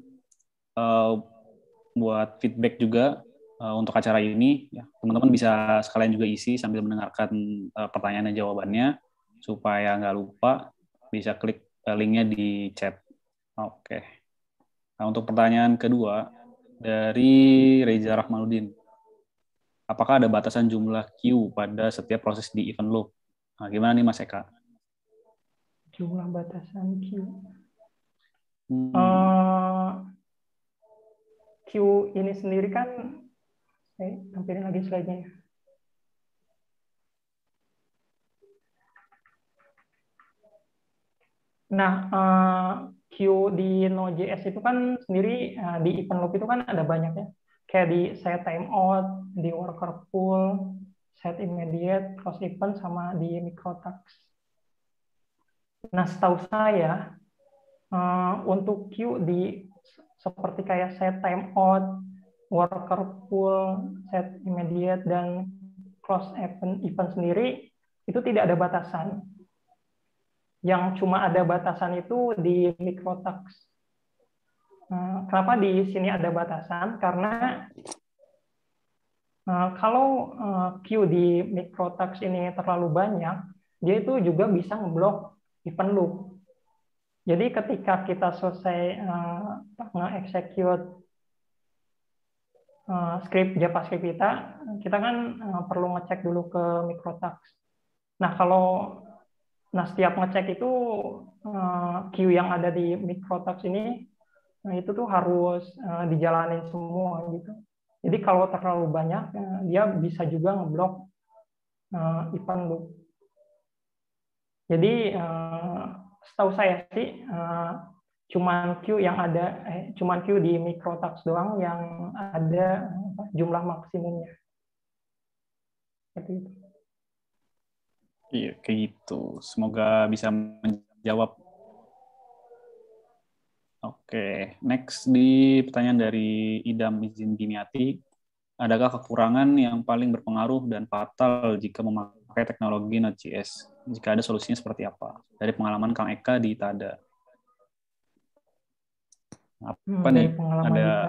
buat feedback juga untuk acara ini, ya, teman-teman bisa sekalian juga isi sambil mendengarkan pertanyaan dan jawabannya supaya nggak lupa. Bisa klik linknya di chat. Oke. Nah, untuk pertanyaan kedua dari Reza Rahmanuddin. Apakah ada batasan jumlah queue pada setiap proses di event loop? Nah, gimana nih Mas Eka? Jumlah batasan queue. Queue ini sendiri kan, saya tampilin lagi slide-nya. Nah, queue di Node.js itu kan sendiri di event loop itu kan ada banyak ya. Kayak di set timeout, di worker pool, set immediate, close event, sama di microtask. Nah, setahu saya untuk queue di seperti kayak set timeout, worker pool, set immediate, dan close event sendiri itu tidak ada batasan. Yang cuma ada batasan itu di microtask. Kenapa di sini ada batasan? Karena kalau queue di microtask ini terlalu banyak, dia itu juga bisa ngeblok event loop. Jadi ketika kita selesai nge-execute script JavaScript kita kan perlu ngecek dulu ke microtask. Nah, setiap ngecek itu queue yang ada di microtask ini itu tuh harus dijalanin semua gitu. Jadi kalau terlalu banyak dia bisa juga ngeblok event loop. Jadi setahu saya sih cuman queue di microtask doang yang ada jumlah maksimumnya. Seperti itu. Iya, kayak gitu. Semoga bisa menjawab. Oke, next di pertanyaan dari Idam Izin Dimiati. Adakah kekurangan yang paling berpengaruh dan fatal jika memakai teknologi Node.js? Jika ada solusinya seperti apa? Dari pengalaman Kang Eka di Tada. Apa nih?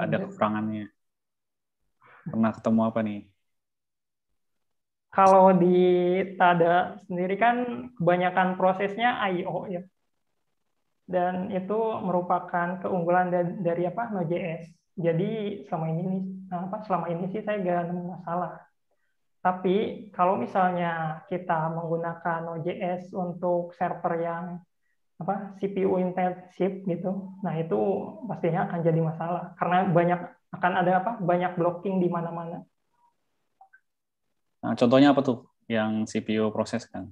Ada kekurangannya? Pernah ketemu apa nih? Kalau di Tada sendiri kan kebanyakan prosesnya I/O ya. Dan itu merupakan keunggulan dari Node.js. Jadi selama ini sih saya nggak nemu masalah. Tapi kalau misalnya kita menggunakan Node.js untuk server yang CPU intensif gitu, nah itu pastinya akan jadi masalah karena akan ada banyak blocking di mana-mana. Nah, contohnya apa tuh yang CPU proses kan?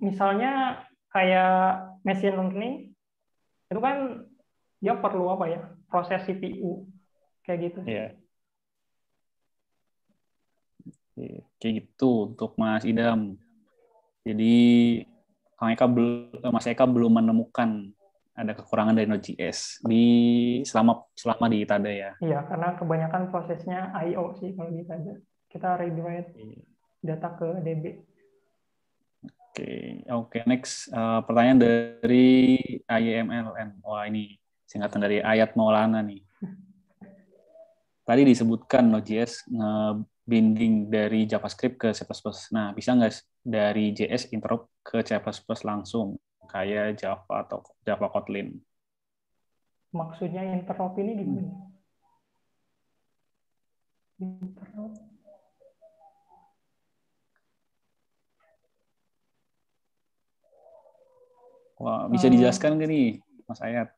Misalnya kayak machine learning itu kan dia perlu proses CPU kayak gitu. Iya. Kayak gitu untuk Mas Idam. Jadi Mas Eka belum menemukan ada kekurangan dari Node.js selama di Tada ya. Iya, karena kebanyakan prosesnya I/O sih kalau di Tada. Kita redirect data ke DB. Oke, next pertanyaan dari IMLN. Wah, ini singkatan dari Ayat Maulana nih. Tadi disebutkan Node.js nge-binding dari JavaScript ke C++. Nah, bisa nggak dari JS interop ke C++ langsung, kayak Java atau Java Kotlin? Maksudnya interop ini gimana? Interop. Wah, bisa dijelaskan nggak nih, Mas Ayat?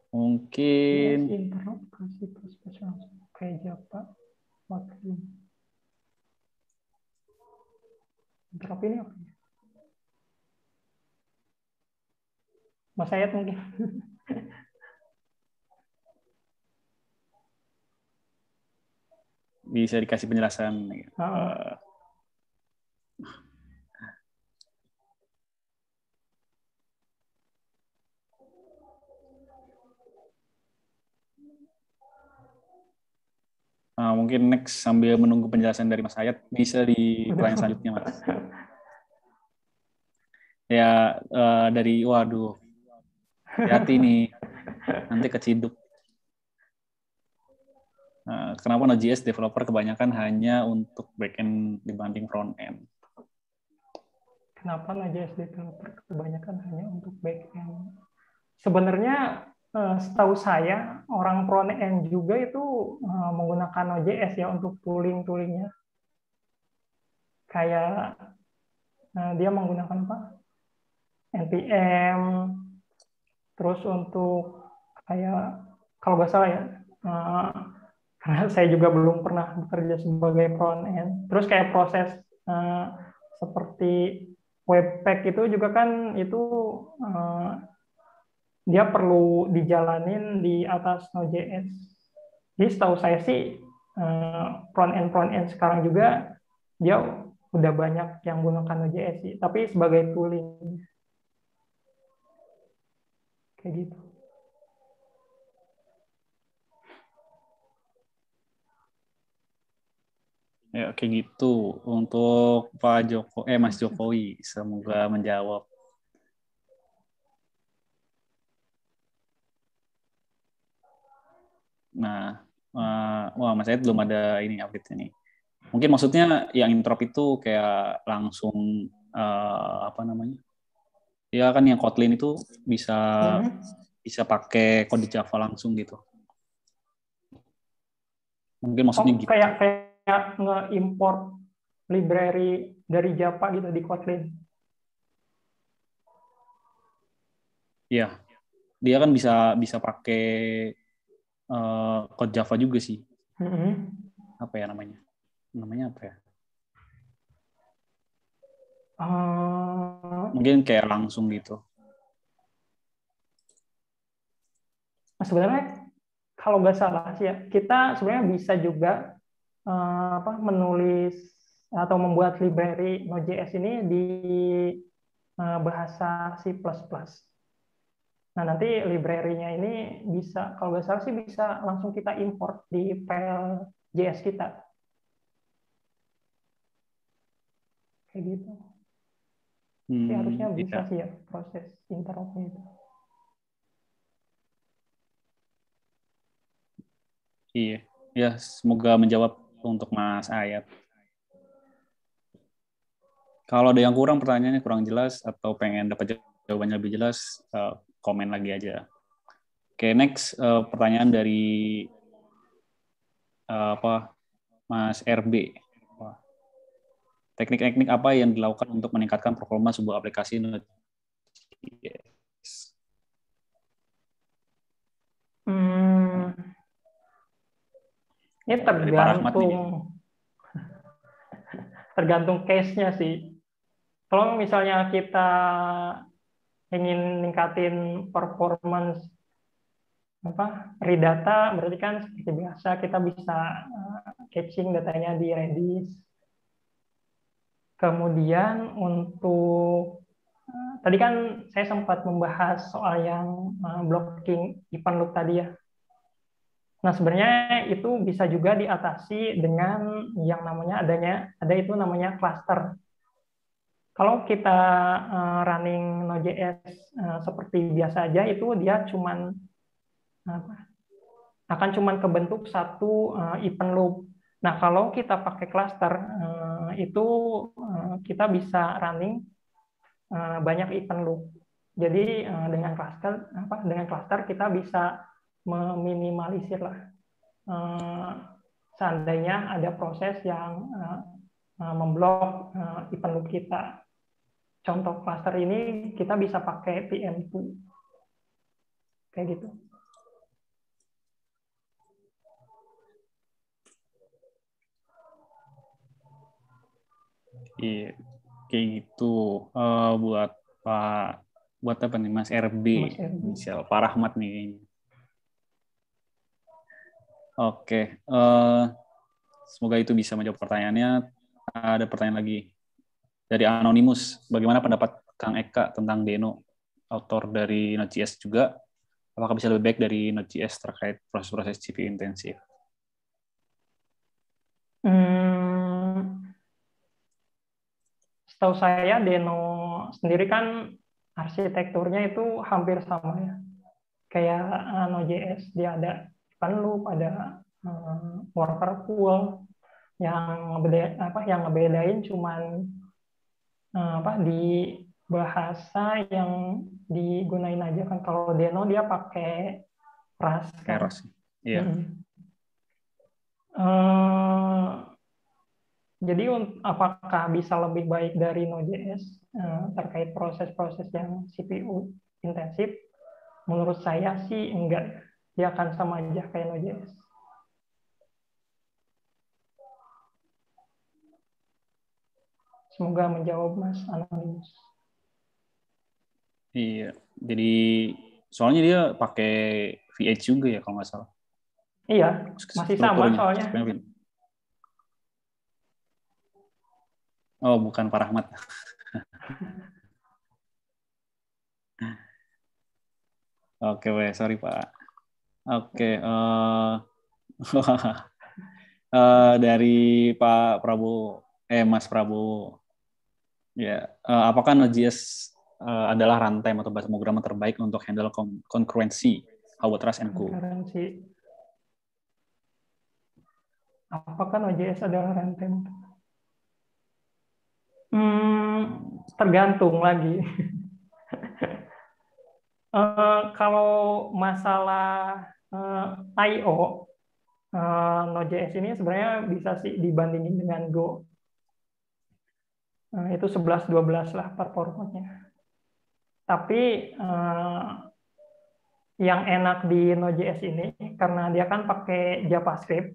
Mungkin interrupt kasih spesial kayak Java Kotlin. Interrupt ini apa? Mas Ayat mungkin. bisa dikasih penjelasan. Mungkin next sambil menunggu penjelasan dari Mas Ayat bisa di pertanyaan selanjutnya, Mas. Ya dari waduh, hati nih nanti keciduk. Kenapa Node.js developer kebanyakan hanya untuk backend dibanding frontend? Kenapa Node.js developer kebanyakan hanya untuk backend? Sebenarnya setahu saya orang front end juga itu menggunakan Node.js ya untuk toolingnya. Kayak dia menggunakan apa? NPM. Terus untuk kayak kalau nggak salah ya, karena saya juga belum pernah bekerja sebagai front end. Terus kayak proses seperti Webpack itu juga kan itu dia perlu dijalanin di atas Node.js. Jadi setahu saya sih front end sekarang juga dia udah banyak yang menggunakan Node.js sih, tapi sebagai tooling kayak gitu. Ya kayak gitu untuk Mas Jokowi, semoga menjawab. Nah, wah Mas Ed belum ada ini update ini. Mungkin maksudnya yang interop itu kayak langsung apa namanya? Ya kan yang Kotlin itu bisa pakai kode Java langsung gitu. Mungkin maksudnya gitu. Kayak nge-import library dari Java gitu di Kotlin. Iya. Dia kan bisa pakai kode Java juga sih. Apa ya namanya? Namanya apa ya? Mungkin kayak langsung gitu. Nah, sebenarnya kalau nggak salah sih ya, kita sebenarnya bisa juga menulis atau membuat library Node.js ini di bahasa C++. Nah, nanti library-nya ini bisa, kalau nggak salah sih bisa langsung kita import di file JS kita. Kayak gitu. Jadi harusnya bisa sih ya proses interop-nya itu. Iya, ya semoga menjawab untuk Mas Ayat. Kalau ada yang kurang pertanyaannya kurang jelas atau pengen dapat jawabannya lebih jelas, komen lagi aja. Oke, next pertanyaan dari Mas RB. Teknik-teknik apa yang dilakukan untuk meningkatkan performa sebuah aplikasi Node.js? Ini tergantung case-nya sih. Kalau misalnya kita ingin ningkatin performance read data, berarti kan seperti biasa kita bisa caching datanya di Redis. Kemudian untuk tadi kan saya sempat membahas soal yang blocking event loop tadi ya. Nah, sebenarnya itu bisa juga diatasi dengan yang namanya ada itu namanya cluster. Kalau kita running Node.js seperti biasa aja, itu dia akan cuman kebentuk satu event loop. Nah, kalau kita pakai cluster, itu kita bisa running banyak event loop. Jadi dengan cluster kita bisa meminimalisir lah. Seandainya ada proses yang memblok event loop kita. Contoh cluster ini kita bisa pakai PM2 kayak gitu. Iya, kayak gitu. Buat apa nih Mas RB, misal Pak Rahmat nih. Oke, semoga itu bisa menjawab pertanyaannya. Ada pertanyaan lagi dari Anonymous. Bagaimana pendapat Kang Eka tentang Deno, autor dari Node.js juga? Apakah bisa lebih baik dari Node.js terkait proses-proses CPU intensif? Setahu saya Deno sendiri kan arsitekturnya itu hampir sama ya. Kayak Node.js, dia ada event loop, ada worker pool, yang ngebedain cuman di bahasa yang digunain aja kan. Kalau Deno dia pakai Rust kan. Rust. Iya. Jadi apakah bisa lebih baik dari Node.js terkait proses-proses yang CPU intensif? Menurut saya sih enggak. Dia akan sama aja kayak Node.js. Semoga menjawab Mas Anonymous. Iya, jadi soalnya dia pakai V8 juga ya kalau nggak salah. Iya, masih sama soalnya. Oh, bukan Pak Rahmat. Oke, sorry Pak. Oke, dari Pak Prabowo, Mas Prabowo, ya, apakah Node.js adalah runtime atau bahasa pemrograman terbaik untuk handle concurrency, Howard Rush and Co? Apakah Node.js adalah runtime? Tergantung lagi. Kalau masalah I/O, Node.js ini sebenarnya bisa sih dibandingin dengan Go. Itu 11-12 lah performanya. Tapi yang enak di Node.js ini karena dia kan pakai JavaScript.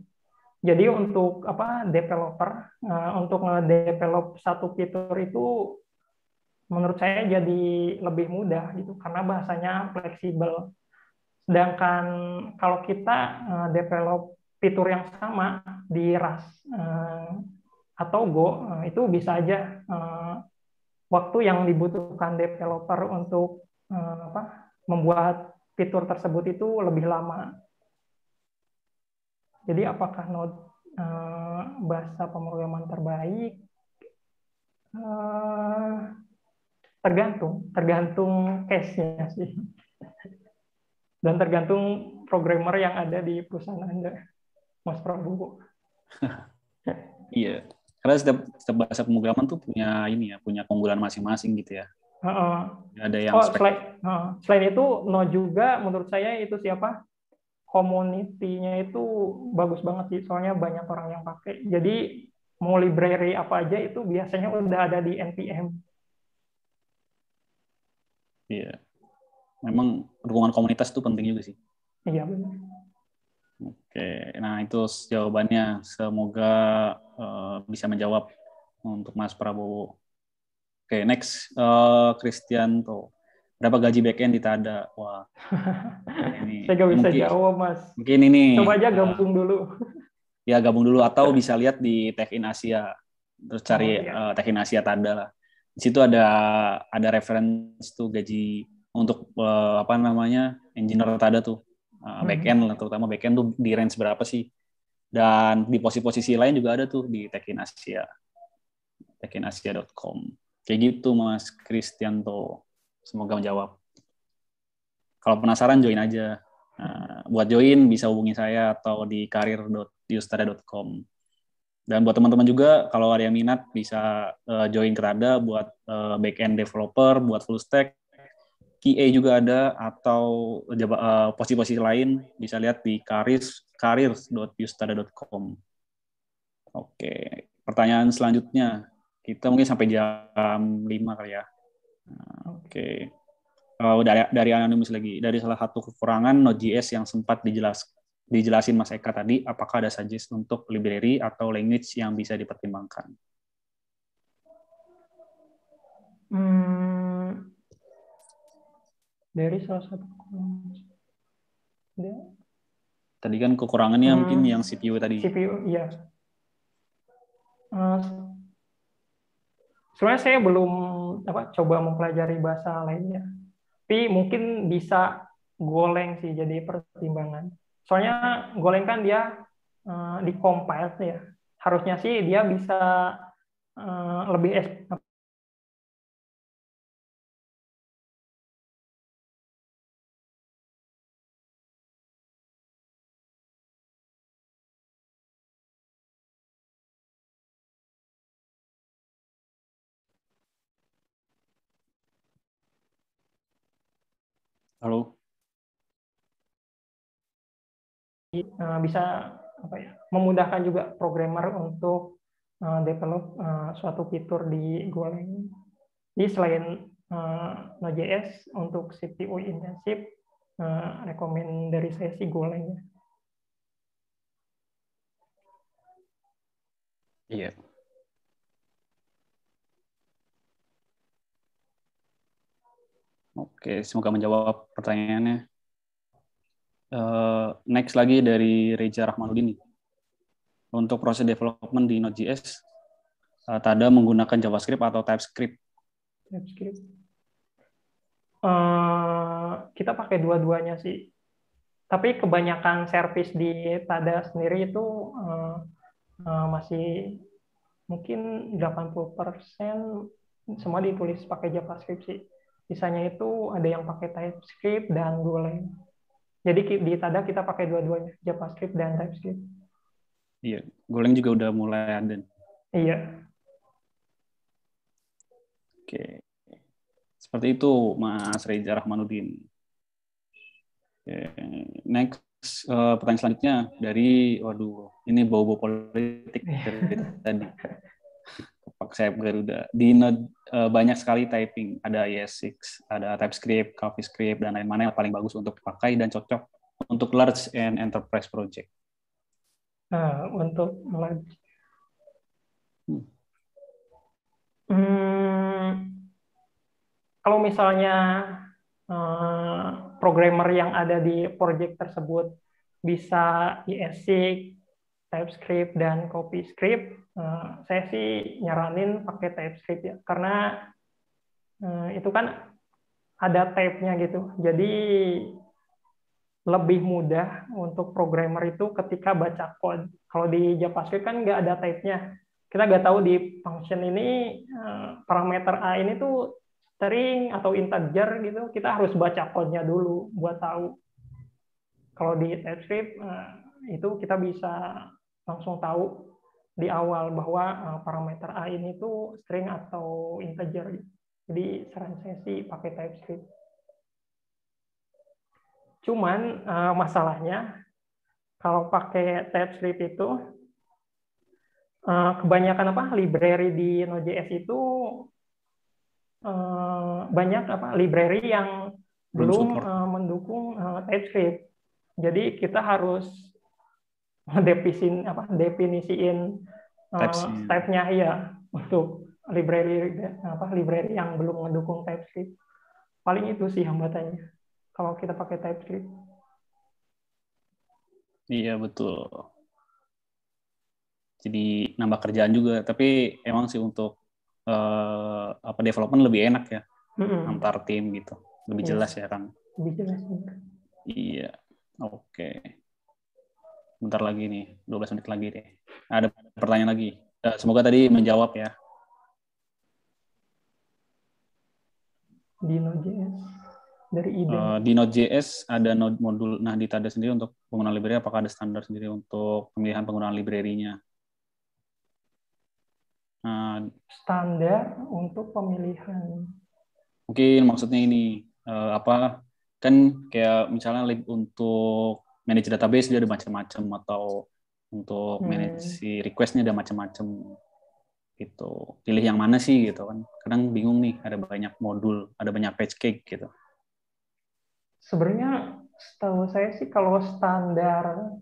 Jadi untuk developer untuk nge-develop satu fitur itu menurut saya jadi lebih mudah gitu karena bahasanya fleksibel. Sedangkan kalau kita develop fitur yang sama di Rust atau Go itu bisa aja waktu yang dibutuhkan developer untuk membuat fitur tersebut itu lebih lama. Jadi apakah Node bahasa pemrograman terbaik? Tergantung case-nya sih. Dan tergantung programmer yang ada di perusahaan Anda, Mas Prabowo. Iya, karena setiap bahasa pemrograman tuh punya keunggulan masing-masing gitu ya. Ada yang selain itu, Node juga menurut saya itu community-nya itu bagus banget sih, soalnya banyak orang yang pakai. Jadi mau library apa aja itu biasanya udah ada di NPM. Iya, memang dukungan komunitas itu penting juga sih. Iya benar. Oke, nah itu jawabannya. Semoga bisa menjawab untuk Mas Prabowo. Oke, next Kristianto. Berapa gaji backend di Tada? Wah, ini saya nggak bisa jawab, Mas. Mungkin ini. Coba aja gabung dulu. Ya gabung dulu atau bisa lihat di Tech in Asia. Terus cari Tech in Asia Tada lah. Di situ ada reference tuh gaji untuk engineer Tada tuh. Backend lah, terutama backend tuh di range berapa sih? Dan di posisi-posisi lain juga ada tuh di Tech in Asia. techinasia.com. Kayak gitu Mas Kristianto. Semoga menjawab. Kalau penasaran join aja. Buat join bisa hubungi saya atau di karir.yustada.com. Dan buat teman-teman juga kalau ada yang minat bisa join ke Tada buat backend developer, buat full stack. QA juga ada atau posisi-posisi lain bisa lihat di karir.yustada.com. Oke. pertanyaan selanjutnya. Kita mungkin sampai jam 5 kali ya. Oke. Dari anonimus lagi. Dari salah satu kekurangan Node.js yang sempat dijelasin Mas Eka tadi, apakah ada suggest untuk library atau language yang bisa dipertimbangkan? Dari salah satu tadi kan kekurangannya mungkin yang CPU tadi. CPU, iya. Sebenarnya saya belum coba mempelajari bahasa lainnya, tapi mungkin bisa Golang sih jadi pertimbangan. Soalnya Golang kan dia di-compile ya. Harusnya sih dia bisa lebih Halo. bisa memudahkan juga programmer untuk develop suatu fitur di Golang. Jadi selain Node.js untuk CPU intensif, rekomend dari saya sih Golang ya. Iya. Oke, semoga menjawab pertanyaannya. Next lagi dari Reza Rahmanuddin. Untuk proses development di Node.js, Tada menggunakan JavaScript atau TypeScript? TypeScript. Kita pakai dua-duanya sih. Tapi kebanyakan service di Tada sendiri itu masih mungkin 80% semua ditulis pakai JavaScript sih. Sisanya itu ada yang pakai TypeScript dan Golang. Jadi di Tada kita pakai dua-duanya, JavaScript dan TypeScript. Iya, Golang juga udah mulai ada. Iya. Oke. Seperti itu, Mas Reza Rahmanuddin. Oke. Next, pertanyaan selanjutnya dari, ini bau-bau politik dari tadi. Pak Sayap Garuda. Di Node banyak sekali typing, ada ES6, ada TypeScript, CoffeeScript, dan lain mana yang paling bagus untuk dipakai dan cocok untuk large and enterprise project. Untuk large. Kalau misalnya programmer yang ada di project tersebut bisa ES6, TypeScript, dan CoffeeScript, saya sih nyaranin pakai TypeScript ya, karena itu kan ada type-nya gitu. Jadi lebih mudah untuk programmer itu ketika baca code. Kalau di JavaScript kan nggak ada type-nya. Kita nggak tahu di function ini parameter A ini tuh string atau integer gitu. Kita harus baca code-nya dulu buat tahu. Kalau di TypeScript itu kita bisa langsung tahu di awal bahwa parameter A ini tuh string atau integer. Jadi saran saya sih pakai TypeScript. Cuman masalahnya kalau pakai TypeScript itu kebanyakan library di Node.js itu banyak library yang belum mendukung TypeScript. Jadi kita harus definisiin type-nya ya untuk library yang belum mendukung TypeScript. Paling itu sih hambatannya kalau kita pakai TypeScript. Iya, betul. Jadi nambah kerjaan juga, tapi emang sih untuk development lebih enak ya, antar tim gitu. Lebih jelas ya kan. Lebih jelas. Iya. Oke. Bentar lagi nih, 12 menit lagi deh. Ada pertanyaan lagi. Semoga tadi menjawab ya. Di Node.js dari ide. Di Node.js ada node modul. Nah, di Tada sendiri untuk penggunaan library, apakah ada standar sendiri untuk pemilihan penggunaan library-nya? Standar untuk pemilihan. Mungkin maksudnya ini kan kayak misalnya untuk manage database dia ada macam-macam, atau untuk manage si request-nya ada macam-macam. gitu. Pilih yang mana sih gitu kan. Kadang bingung nih, ada banyak modul, ada banyak patch cake gitu. Sebenarnya setahu saya sih kalau standar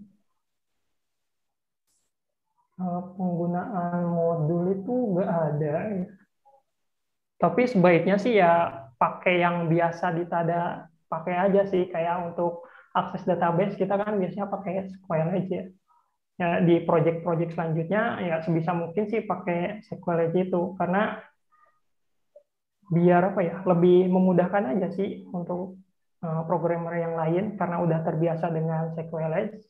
penggunaan modul itu nggak ada. Tapi sebaiknya sih ya pakai yang biasa ditada pakai aja sih, kayak untuk akses database kita kan biasanya pakai SQLite ya. Ya di project-project selanjutnya ya sebisa mungkin sih pakai SQLite itu, karena biar apa ya, lebih memudahkan aja sih untuk programmer yang lain karena udah terbiasa dengan SQLite.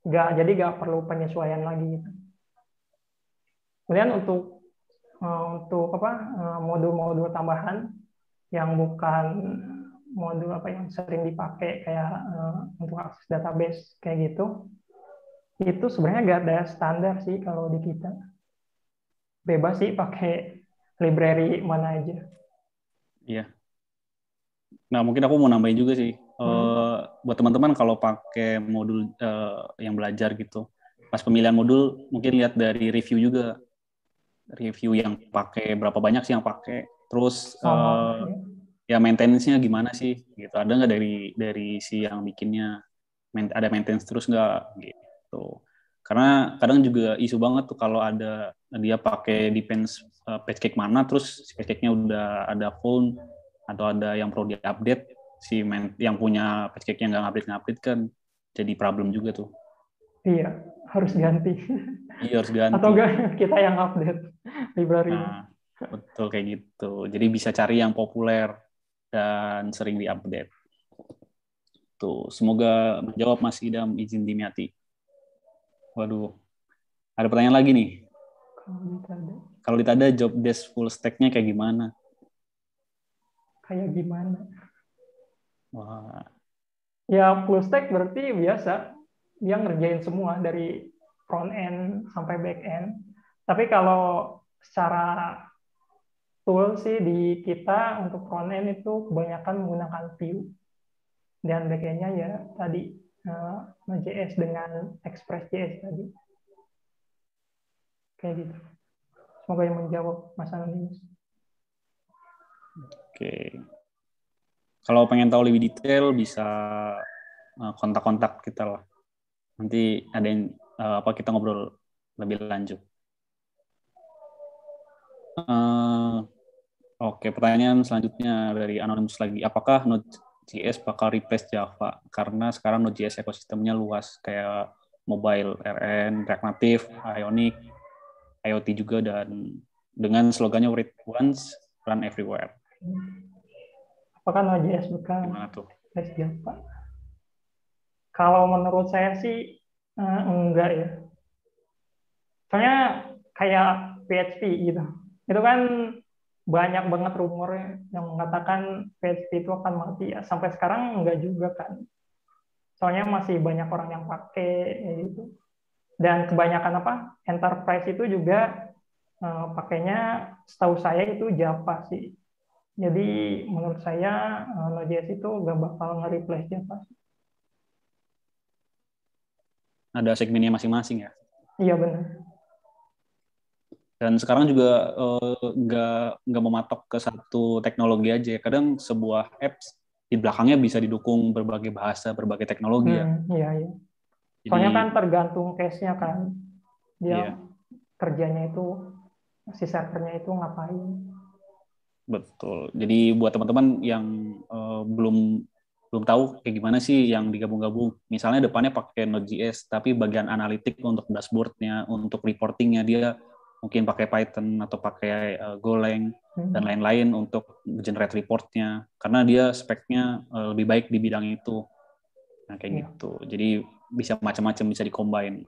Jadi nggak perlu penyesuaian lagi gitu. Kemudian untuk apa, modul-modul tambahan yang bukan modul apa yang sering dipakai kayak untuk akses database kayak gitu, itu sebenarnya nggak ada standar sih kalau di kita. Bebas sih pakai library mana aja. Iya. Nah, mungkin aku mau nambahin juga sih. Buat teman-teman kalau pakai modul yang belajar gitu, pas pemilihan modul mungkin lihat dari review juga. Review yang pakai, berapa banyak sih yang pakai. Terus Oh, ya maintenance-nya gimana sih gitu. Ada nggak dari si yang bikinnya, ada maintenance terus nggak gitu. Karena kadang juga isu banget tuh kalau ada dia pakai depends patchcake mana, terus si patchcake-nya udah ada phone atau ada yang perlu diupdate, si yang punya patchcake-nya nggak ngupdate kan jadi problem juga tuh. iya, harus ganti. Iya, harus Atau ganti. enggak kita yang update library-nya. Nah, betul kayak gitu. Jadi bisa cari yang populer dan sering diupdate. Tuh, semoga menjawab Mas Idam, izin Dimiati. Waduh, ada pertanyaan lagi nih. Kalau ditanya job desk full stack-nya kayak gimana? Kayak gimana? Wah, Ya full stack berarti biasa dia ngerjain semua dari front end sampai back end. Tapi kalau secara tool sih di kita untuk front end itu kebanyakan menggunakan Vue, dan back end-nya ya tadi Node.js dengan Express.js tadi. Kayak gitu. Semoga yang menjawab Mas Anonimus. oke. Kalau pengen tahu lebih detail bisa kontak-kontak kita lah. Nanti ada yang apa kita ngobrol lebih lanjut. Oke, pertanyaan selanjutnya dari Anonymous lagi. Apakah Node.js bakal replace Java? Karena sekarang Node.js ekosistemnya luas, kayak mobile, RN, React Native, Ionic, IoT juga, dan dengan slogannya read once, run everywhere. Apakah Node.js bakal Gimana tuh? replace Java? Kalau menurut saya sih enggak ya. Soalnya kayak PHP gitu. Itu kan banyak banget rumor yang mengatakan PHP itu akan mati ya. Sampai sekarang enggak juga kan. Soalnya masih banyak orang yang pakai gitu. Dan kebanyakan apa? Enterprise itu juga pakainya setahu saya itu Java sih. Jadi menurut saya Node.js itu nggak bakal nge-replace Java. Ada segmennya masing-masing ya. Iya benar. Dan sekarang juga nggak mematok ke satu teknologi aja. Kadang sebuah apps di belakangnya bisa didukung berbagai bahasa, berbagai teknologi ya. Iya, iya. Soalnya kan Jadi, tergantung case-nya kan. Dia iya, kerjanya itu, si servernya itu ngapain. betul. Jadi buat teman-teman yang belum tahu kayak gimana sih yang digabung-gabung. Misalnya depannya pakai Node.js, tapi bagian analitik untuk dashboard-nya, untuk reporting-nya dia mungkin pakai Python atau pakai Golang dan lain-lain untuk generate report-nya. Karena dia speknya lebih baik di bidang itu. Nah, kayak gitu. Jadi bisa macam-macam, bisa di-combine.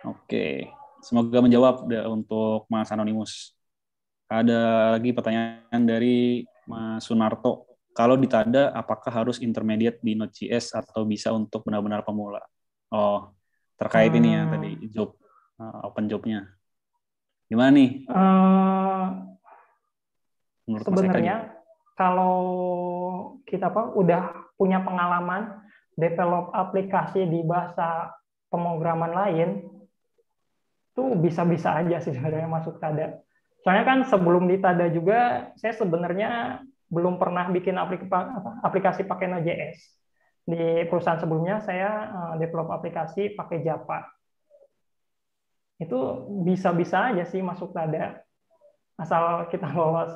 Oke. Semoga menjawab untuk Mas Anonymous. Ada lagi pertanyaan dari Mas Sunarto. Kalau di TADA, apakah harus intermediate di Node.js atau bisa untuk benar-benar pemula? Oh, terkait ini ya tadi job, open job-nya. Gimana nih? Menurut Mas Eka Sebenarnya gimana? kalau kita udah punya pengalaman develop aplikasi di bahasa pemrograman lain, itu itu bisa-bisa aja sih sebenarnya masuk TADA. Soalnya kan sebelum di TADA juga saya sebenarnya belum pernah bikin aplikasi pakai Node.js. Di perusahaan sebelumnya saya develop aplikasi pakai Java. Itu bisa-bisa aja sih masuk TADA asal kita lolos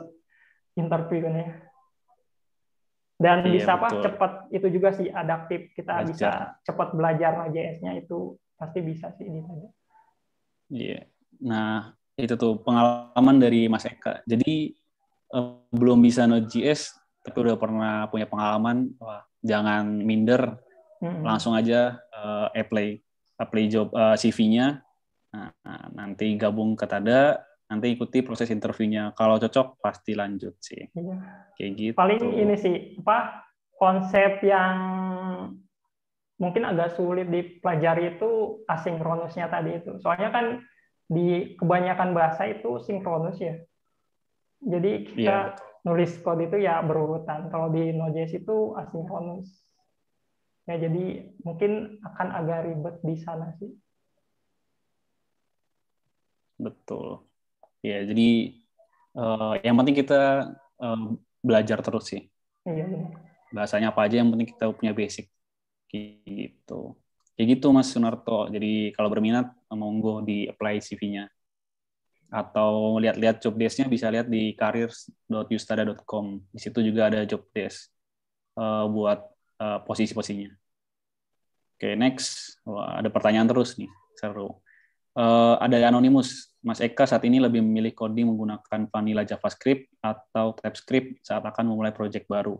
interviewnya. Dan Iya, bisa betul. cepat itu juga sih adaptif, kita Belajar. bisa cepat belajar Node.js-nya itu pasti bisa sih di TADA. Iya. Nah, itu tuh pengalaman dari Mas Eka. Jadi belum bisa Node.js tapi udah pernah punya pengalaman, wah, jangan minder, langsung aja apply job CV-nya. Nah, nanti gabung ke TADA, nanti ikuti proses interviewnya. Kalau cocok pasti lanjut sih. Iya. Kayak Paling gitu. ini sih konsep yang mungkin agak sulit dipelajari itu asinkronusnya tadi itu. Soalnya kan di kebanyakan bahasa itu sinkronus ya. Jadi Iya, kita betul. nulis kode itu ya berurutan. Kalau di Node.js itu asinkronus. Ya jadi mungkin akan agak ribet di sana sih. Betul. Ya, jadi yang penting kita eh, belajar terus sih. Iya, benar. Bahasanya apa aja yang penting kita punya basic gitu. Kayak gitu Mas Sunarto. Jadi kalau berminat monggo di apply CV-nya. Atau lihat-lihat job desk-nya bisa lihat di careers.yustada.com. Di situ juga ada job desk buat posisi-posisinya. Oke, next. Wah, ada pertanyaan terus nih. Seru. Ada Anonymous. Mas Eka saat ini lebih memilih coding menggunakan vanilla JavaScript atau TypeScript saat akan memulai project baru.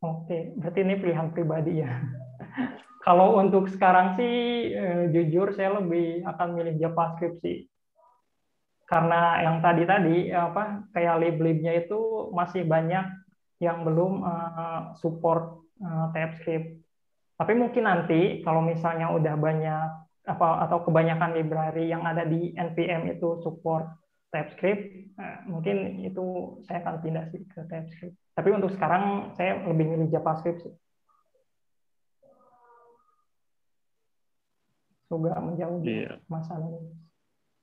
Oke, berarti ini pilihan pribadi ya. Kalau untuk sekarang sih jujur saya lebih akan milih JavaScript sih. Karena yang tadi kayak lib-libnya itu masih banyak yang belum support TypeScript. Tapi mungkin nanti kalau misalnya udah banyak atau kebanyakan library yang ada di npm itu support TypeScript, mungkin itu saya akan pindah sih ke TypeScript. Tapi untuk sekarang saya lebih milih JavaScript sih. Semoga menjawab Iya. masalah ini.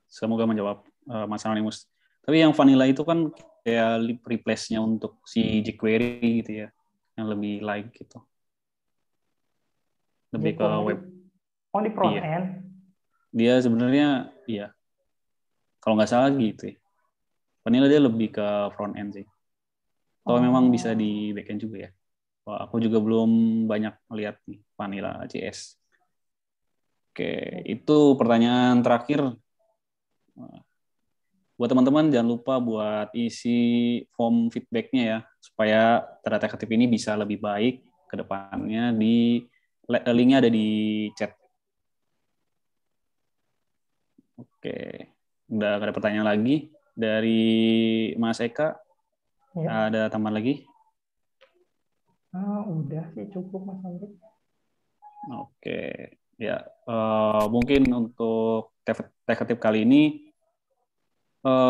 Semoga menjawab Mas Anonymous. Tapi yang vanilla itu kan kayak replace-nya untuk si jQuery gitu ya, yang lebih like gitu. Lebih ke jQuery. web. Oh, di front Iya. end. Dia sebenarnya, iya. Kalau nggak salah gitu ya. Vanilla dia lebih ke front end sih. Atau memang bisa Oh, di back end juga ya. Wah, aku juga belum banyak melihat nih Vanilla JS. Oke, itu pertanyaan terakhir. Buat teman-teman jangan lupa buat isi form feedback-nya ya, supaya Tera Kreatif ini bisa lebih baik ke depannya. Linknya ada di chat. Oke, udah gak ada pertanyaan lagi dari Mas Eka. ya. Ada tambahan lagi? Udah sih cukup Mas Andri. Oke, ya mungkin untuk Teh Ketip kali ini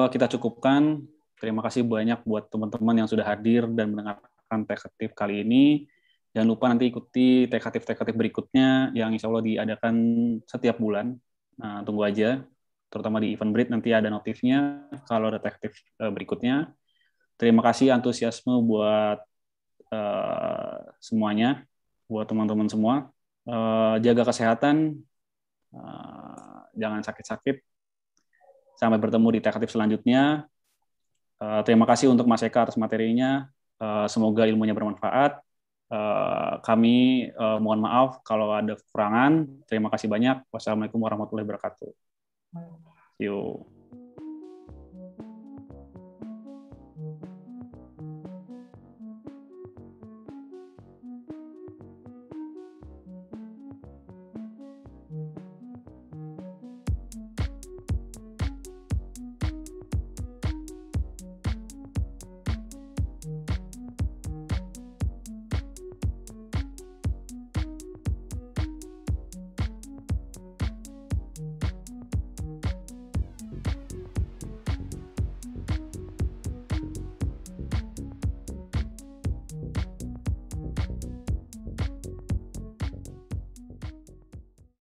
kita cukupkan. Terima kasih banyak buat teman-teman yang sudah hadir dan mendengarkan Teh Ketip kali ini. Jangan lupa nanti ikuti Teh Ketip berikutnya yang insya Allah diadakan setiap bulan. Nah, tunggu aja, terutama di Eventbrite nanti ada notifnya kalau ada Teh Ketip berikutnya. Terima kasih antusiasme buat semuanya, buat teman-teman semua. Jaga kesehatan, jangan sakit-sakit. Sampai bertemu di Teh Ketip selanjutnya. Terima kasih untuk Mas Eka atas materinya. Semoga ilmunya bermanfaat. Kami mohon maaf kalau ada kekurangan. Terima kasih banyak. Wassalamualaikum warahmatullahi wabarakatuh. See you.